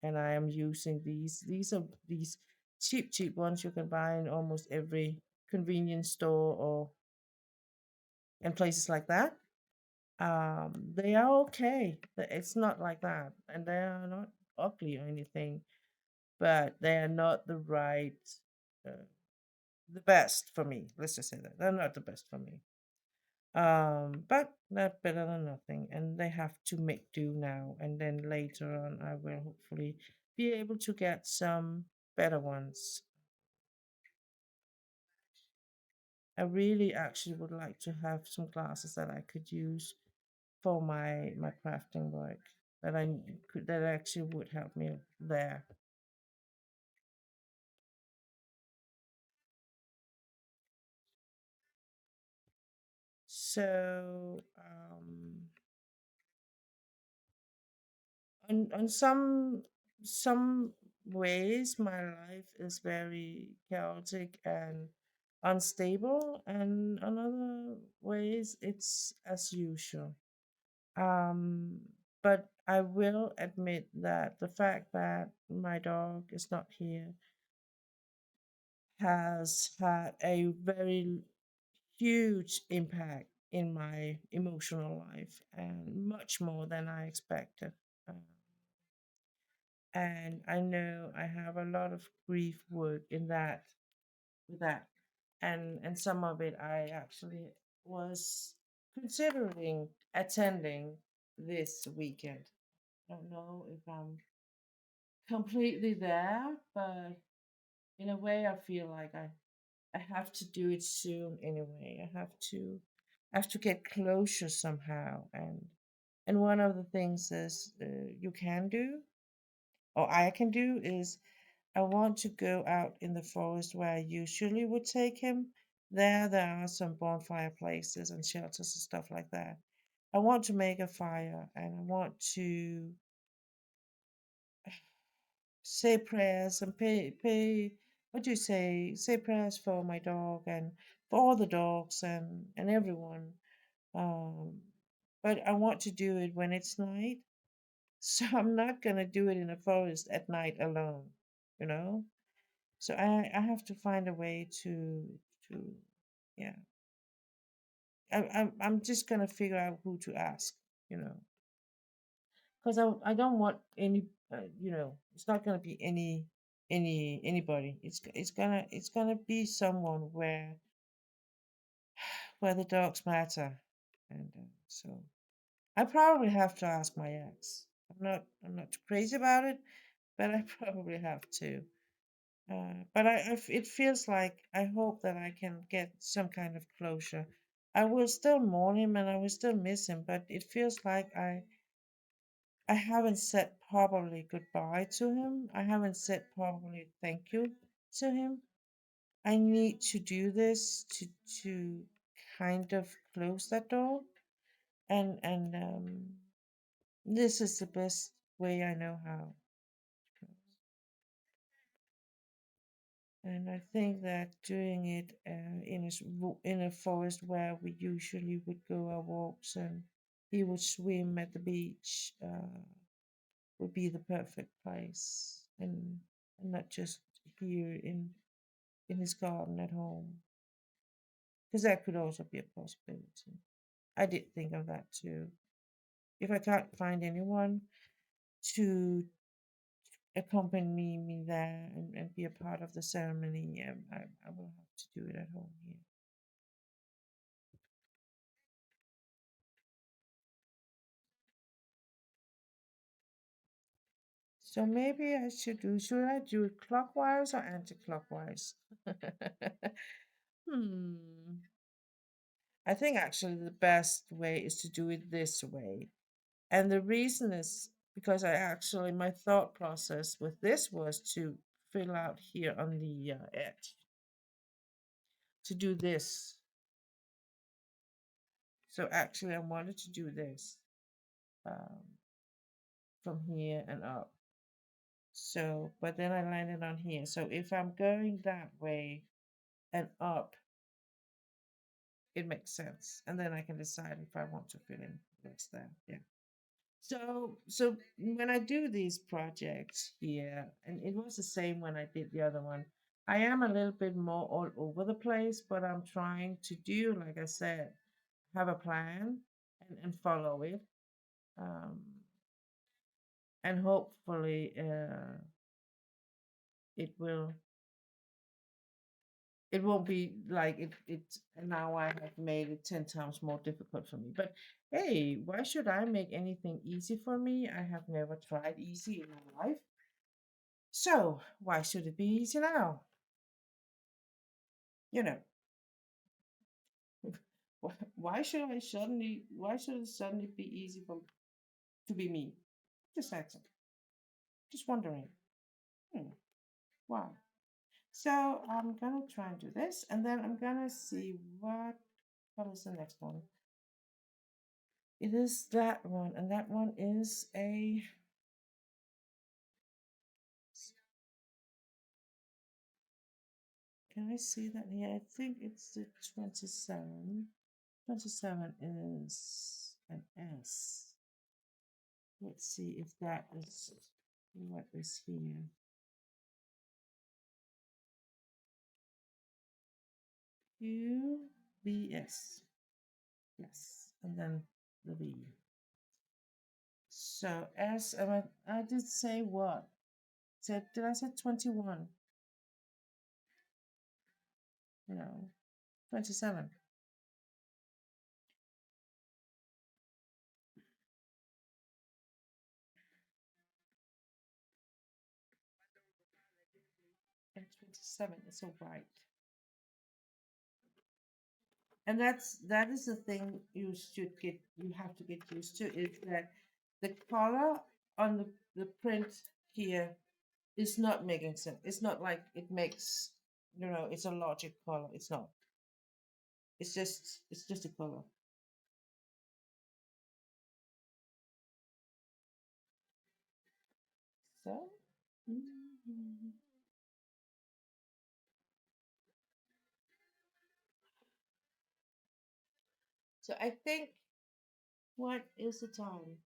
And I am using these. These are these cheap ones you can buy in almost every convenience store or in places like that. They are okay. It's not like that, and they are not ugly or anything, but they are not uh, the best for me. Let's just say that they're not the best for me. But they're better than nothing, and they have to make do now. And then later on, I will hopefully be able to get some better ones. I really actually would like to have some glasses that I could use for my crafting work, that actually would help me there. So on some ways my life is very chaotic and unstable, and on other ways it's as usual. um but I will admit that the fact that my dog is not here has had a very huge impact in my emotional life, and much more than I expected. Um, and I know I have a lot of grief work in that with that, and some of it I actually was considering attending this weekend. I don't know if I'm completely there, but in a way I feel like I have to do it soon anyway. I have to get closure somehow, and one of the things is you can do, or I can do, is I want to go out in the forest where I usually would take him. There are some bonfire places and shelters and stuff like that. I want to make a fire, and I want to say prayers and pay what do you say prayers for my dog and for all the dogs and everyone. Um, but I want to do it when it's night, so I'm not gonna do it in a forest at night alone, you know. So I have to find a way to yeah. I'm just gonna figure out who to ask, you know, because I don't want any it's not gonna be anybody. It's gonna be someone where the dogs matter, and so I probably have to ask my ex. I'm not too crazy about it, but I probably have to. But it feels like I hope that I can get some kind of closure. I will still mourn him and I will still miss him, but it feels like I haven't said properly goodbye to him. I haven't said properly thank you to him. I need to do this to kind of close that door, and this is the best way I know how. And I think that doing it in a forest where we usually would go our walks and he would swim at the beach would be the perfect place, and not just here in his garden at home, because that could also be a possibility. I did think of that too. If I can't find anyone to accompany me there and be a part of the ceremony. I will have to do it at home here. So maybe should I do it clockwise or anti-clockwise? Hmm. I think actually the best way is to do it this way. And the reason is because my thought process with this was to fill out here on the edge, to do this. So actually, I wanted to do this um, from here and up. So, but then I landed on here. So if I'm going that way and up, it makes sense. And then I can decide if I want to fill in what's there. Yeah. So when I do these projects here, and it was the same when I did the other one, I am a little bit more all over the place, but I'm trying to do, like I said, have a plan and follow it. Um, and hopefully it will it won't be like it now I have made it 10 times more difficult for me. But hey, why should I make anything easy for me? I have never tried easy in my life. So why should it be easy now? You know, why should it suddenly be easy for to be me? Just asking. Just wondering. Hmm, why? So I'm gonna try and do this, and then I'm gonna see what is the next one. It is that one, and that one is a. Can I see that here? I think it's the 27. 27 is an S. Let's see if that is what is here. QBS. Yes, and then the V. So S, I did say what? Did I say 21? No, 27. And 27 is so bright. And that is the thing you have to get used to is that the color on the print here is not making sense. It's not like it makes it's a logic color. It's not. It's just a color. So mhm. So I think what is the time?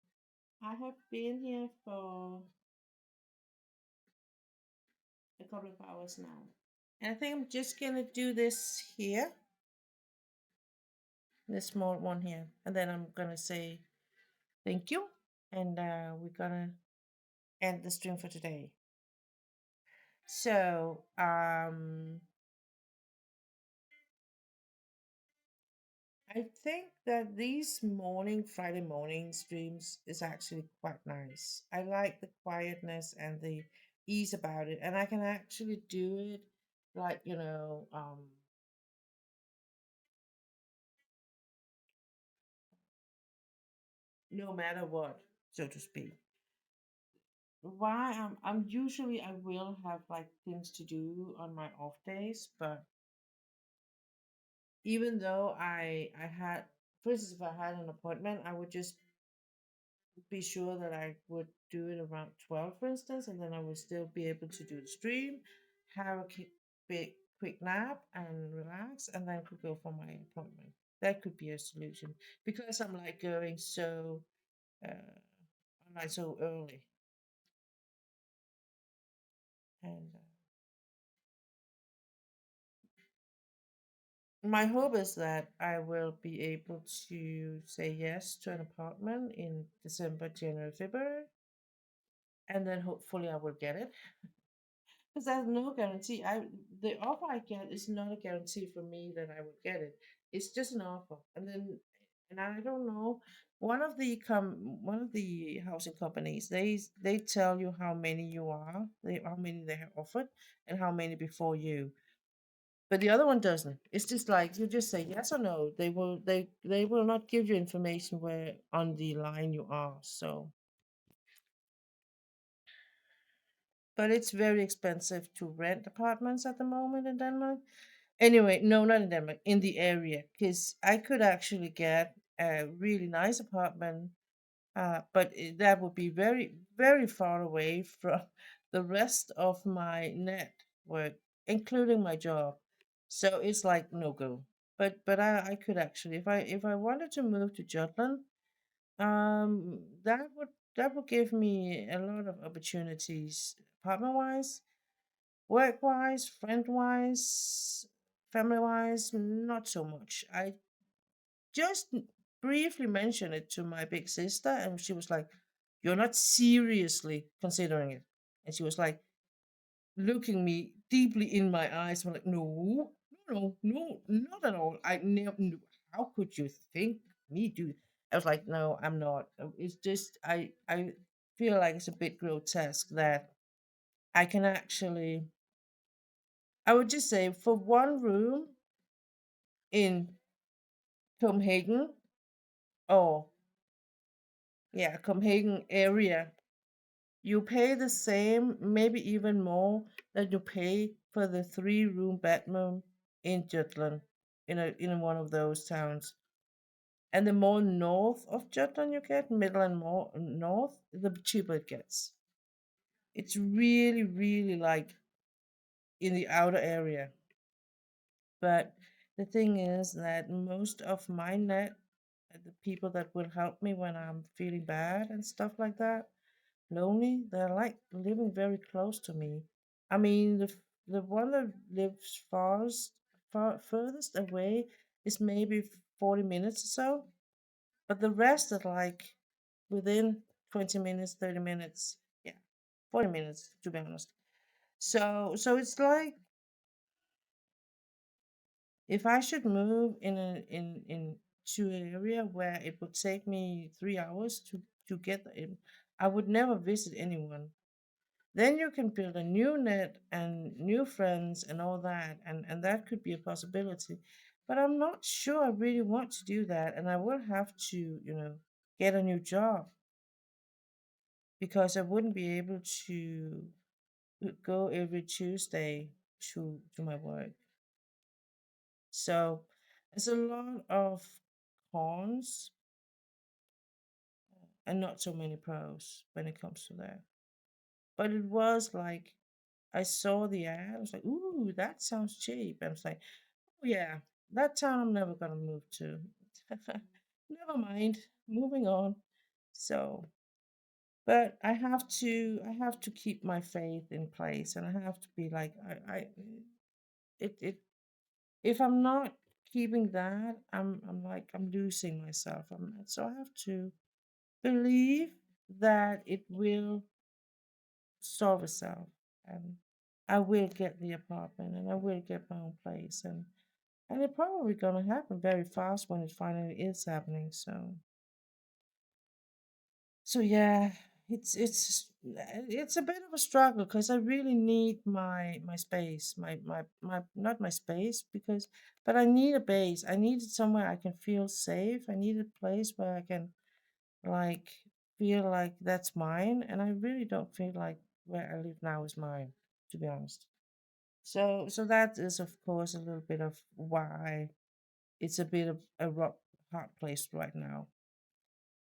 I have been here for a couple of hours now. And I think I'm just gonna do this here, this small one here, and then I'm gonna say thank you, and we're gonna end the stream for today. So I think that these Friday morning streams is actually quite nice. I like the quietness and the ease about it, and I can actually do it like no matter what, so to speak. Why I'm usually I will have like things to do on my off days, but even though I had, for instance, if I had an appointment, I would just be sure that I would do it around 12, for instance, and then I would still be able to do the stream, have a quick nap and relax, and then could go for my appointment. That could be a solution because I'm like going I'm like so early, and my hope is that I will be able to say yes to an apartment in December, January, February, and then hopefully I will get it. Because there's no guarantee. The offer I get is not a guarantee for me that I will get it. It's just an offer, and I don't know. One of the housing companies, they tell you how many you are, how many they have offered, and how many before you. But the other one doesn't. It's just like you just say yes or no. They will not give you information where on the line you are. So, but it's very expensive to rent apartments at the moment in Denmark. Anyway, no, not in Denmark, in the area, because I could actually get a really nice apartment, but that would be very, very far away from the rest of my network, including my job. So it's like no go. But I could actually, if I wanted to move to Jutland, that would give me a lot of opportunities, apartment wise, work wise, friend wise, family wise, not so much. I just briefly mentioned it to my big sister, and she was like, "You're not seriously considering it." And she was like, looking me deeply in my eyes. I'm like, "No, no, no, not at all. I never. No, how could you think me do?" I was like, "No, I'm not. It's just I feel like it's a bit grotesque that I can actually. I would just say for one room in Copenhagen, or yeah, Copenhagen area, you pay the same, maybe even more than you pay for the 3 room bedroom in Jutland, in one of those towns. And the more north of Jutland you get, middle and more north, the cheaper it gets. It's really, really like in the outer area. But the thing is that most of my net, the people that will help me when I'm feeling bad and stuff like that, lonely, they're like living very close to me. I mean, the one that lives furthest away is maybe 40 minutes or so, but the rest are like within 20 minutes, 30 minutes. Yeah, 40 minutes to be honest. So it's like if I should move in to an area where it would take me 3 hours to get in, I would never visit anyone. Then you can build a new net and new friends and all that, and that could be a possibility. But I'm not sure I really want to do that, and I will have to, get a new job because I wouldn't be able to go every Tuesday to my work. So there's a lot of cons and not so many pros when it comes to that. But it was like I saw the ad, I was like, ooh, that sounds cheap. I was like, oh yeah, that town I'm never gonna move to. Never mind, moving on. So, but I have to keep my faith in place, and I have to be like, it. If I'm not keeping that, I'm like I'm losing myself. So I have to believe that it will solve itself, and I will get the apartment, and I will get my own place, and it's probably gonna happen very fast when it finally is happening. So yeah, it's a bit of a struggle because I really need my space, my not my space because, but I need a base. I need somewhere I can feel safe. I need a place where I can like feel like that's mine, and I really don't feel like where I live now is mine, to be honest. So that is of course a little bit of why it's a bit of a rock hard place right now.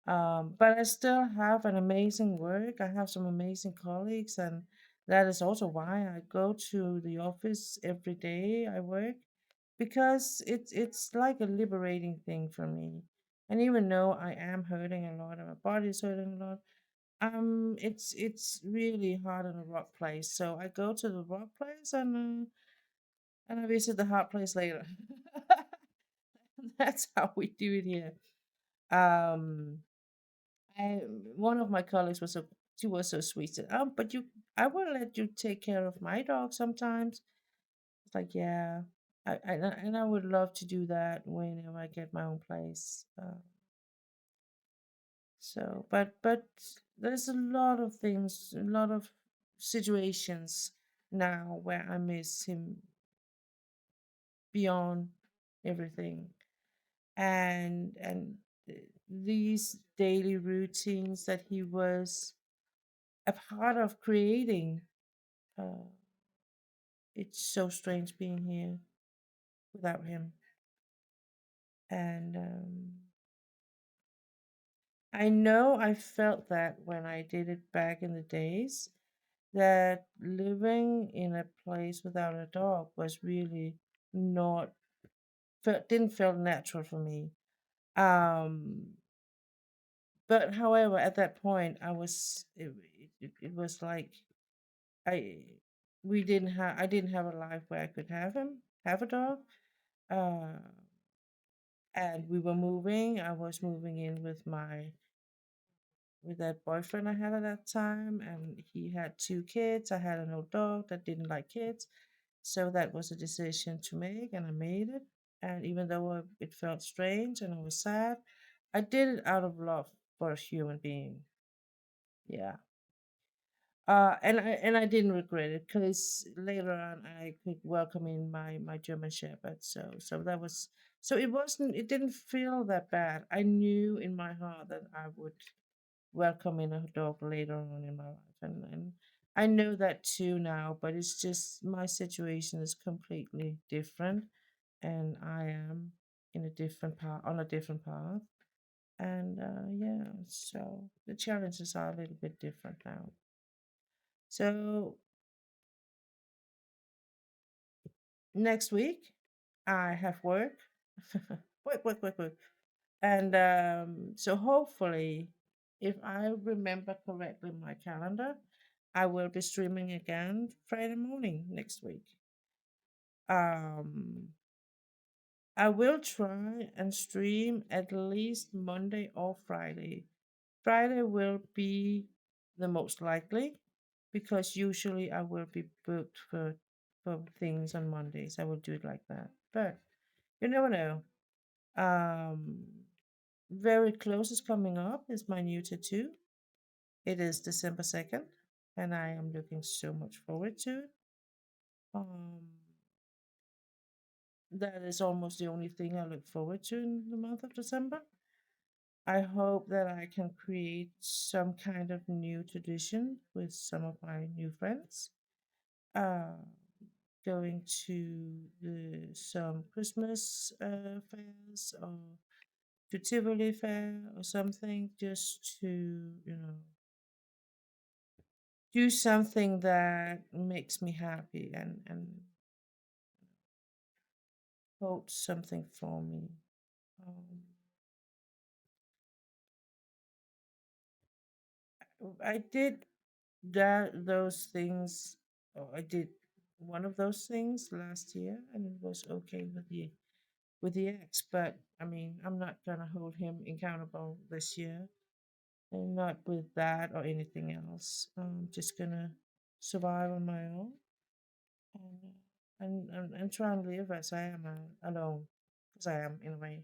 But I still have an amazing work. I have some amazing colleagues, and that is also why I go to the office every day I work because it's like a liberating thing for me. And even though I am hurting a lot and my body is hurting a lot, it's really hard in a rock place. So I go to the rock place and I visit the hard place later. That's how we do it here. Um, I one of my colleagues was so She was so sweet. Said, but I will let you take care of my dog sometimes. It's like, yeah, and I would love to do that whenever I get my own place. But there's a lot of things, a lot of situations now where I miss him beyond everything, and these daily routines that he was a part of creating. Uh, it's so strange being here without him, and I know I felt that when I did it back in the days, that living in a place without a dog was really not didn't feel natural for me. Um, but however, at that point, it was like I I didn't have a life where I could have a dog. Uh, and we were moving. I was moving in with that boyfriend I had at that time, and he had two kids. I had an old dog that didn't like kids, so that was a decision to make, and I made it. And even though it felt strange and I was sad, I did it out of love for a human being. Yeah. And I didn't regret it because later on I could welcome in my German Shepherd. So that was so it didn't feel that bad. I knew in my heart that I would welcome in a dog later on in my life, and I know that too now. But it's just my situation is completely different, and I am in a different path on a different path, and yeah, so the challenges are a little bit different now. So next week I have work, work, and so hopefully, if I remember correctly my calendar, I will be streaming again Friday morning next week. Um, I will try and stream at least Monday or Friday. Friday will be the most likely because usually I will be booked for things on Mondays. I will do it like that. But you never know. Um, very close is coming up is my new tattoo. It is December 2nd, and I am looking so much forward to it. Um, that is almost the only thing I look forward to in the month of December. I hope that I can create some kind of new tradition with some of my new friends. Uh, going to some Christmas fairs or to Tivoli fair or something, just to do something that makes me happy and holds something for me. Um, I did those things. Or I did one of those things last year, and it was okay with the ex. But I mean, I'm not gonna hold him accountable this year, and not with that or anything else. I'm just gonna survive on my own and and try and live as I am alone, as I am in a way.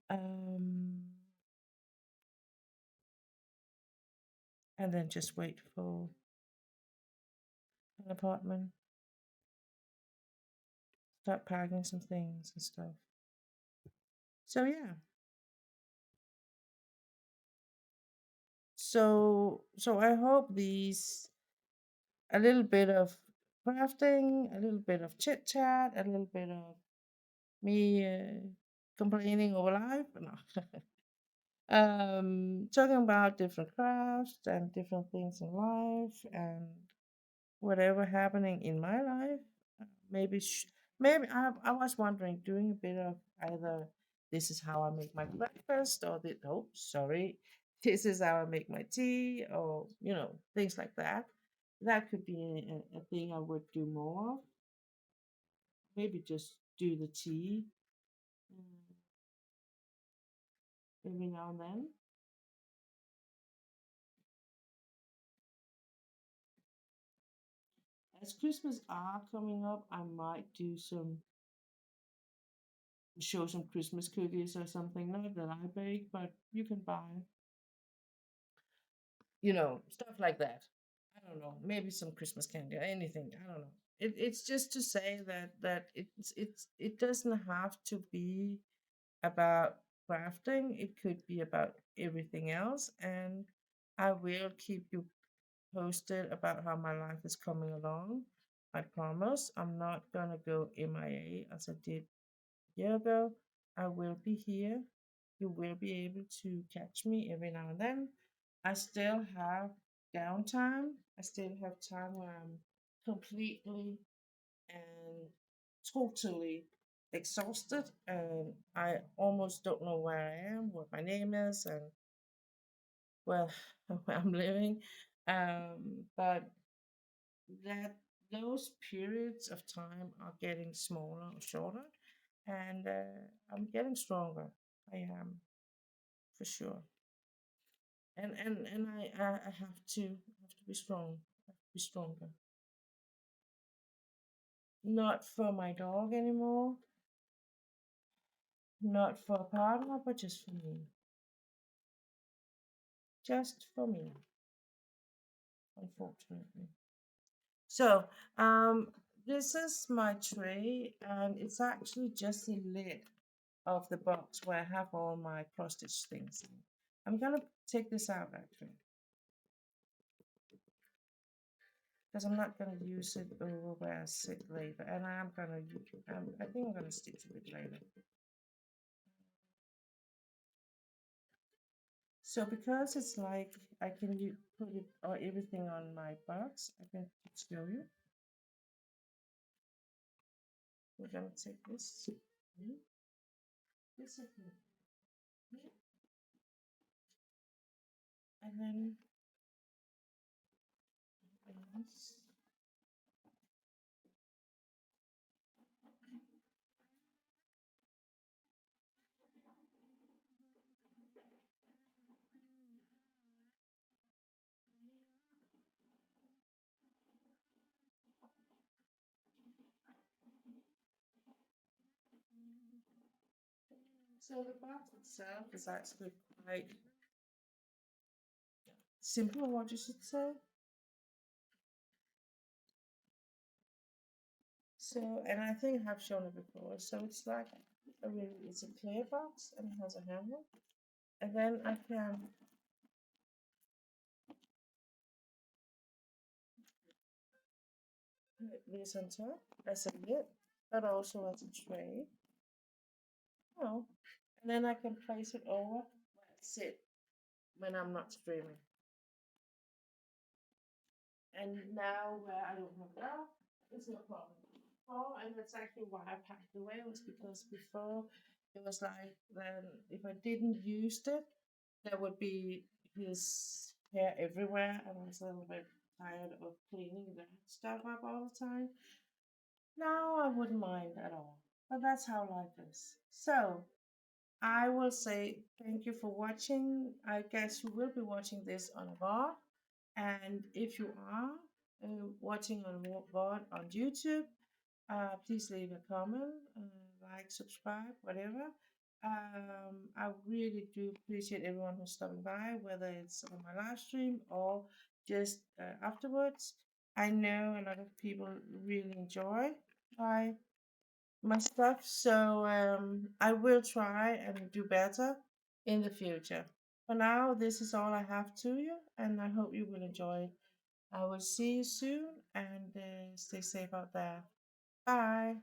Um, and then just wait for an apartment, start packing some things and stuff. So yeah, so I hope these a little bit of crafting, a little bit of chit chat, a little bit of me complaining over life. No. Talking about different crafts and different things in life and whatever happening in my life. Maybe maybe I was wondering doing a bit of either this is how I make my breakfast or oh sorry, this is how I make my tea, or things like that. That could be a thing I would do more of. Maybe just do the tea mm, every now and then. as Christmas are coming up, I might do show some Christmas cookies or something. Not that I bake, but you can buy, stuff like that. I don't know, maybe some Christmas candy or anything. I don't know. It's just to say that it doesn't have to be about crafting. It could be about everything else, and I will keep you posted about how my life is coming along. I promise I'm not gonna go MIA as I did a year ago. I will be here. You will be able to catch me every now and then. I still have downtime. I still have time where I'm completely and totally exhausted, and I almost don't know where I am, what my name is, and well, where I'm living. But that those periods of time are getting smaller or shorter, and I'm getting stronger. I am, for sure. And I have to be strong. I have to be stronger. Not for my dog anymore, not for a partner, but just for me. Just for me, unfortunately. So, this is my tray, and it's actually just the lid of the box where I have all my cross stitch things in. I'm gonna take this out actually, because I'm not gonna use it over where I sit later, and I am gonna use. I think I'm gonna stitch with it later. So because it's like I can put it or everything on my box, I can show you. We're gonna take this. This is and then this. So the box itself is actually quite simple, what you should say. So, and I think I've shown it before. So it's like it's a clear box and it has a handle, and then I can put this on top as a lid, but also as a tray. Oh, and then I can place it over where I sit when I'm not streaming. And now where I don't have that, it's no problem. Oh, and that's actually why I packed it away was because before it was like then if I didn't use it, there would be his hair everywhere, and I was a little bit tired of cleaning that stuff up all the time. Now I wouldn't mind at all. But that's how life is. So I will say thank you for watching. I guess you will be watching this on VOD. And if you are watching on VOD on YouTube, please leave a comment, like, subscribe, whatever. I really do appreciate everyone who's stopping by, whether it's on my live stream or just afterwards. I know a lot of people really enjoy my my stuff, so I will try and do better in the future. For now, this is all I have to you, and I hope you will enjoy. I will see you soon, and stay safe out there. Bye.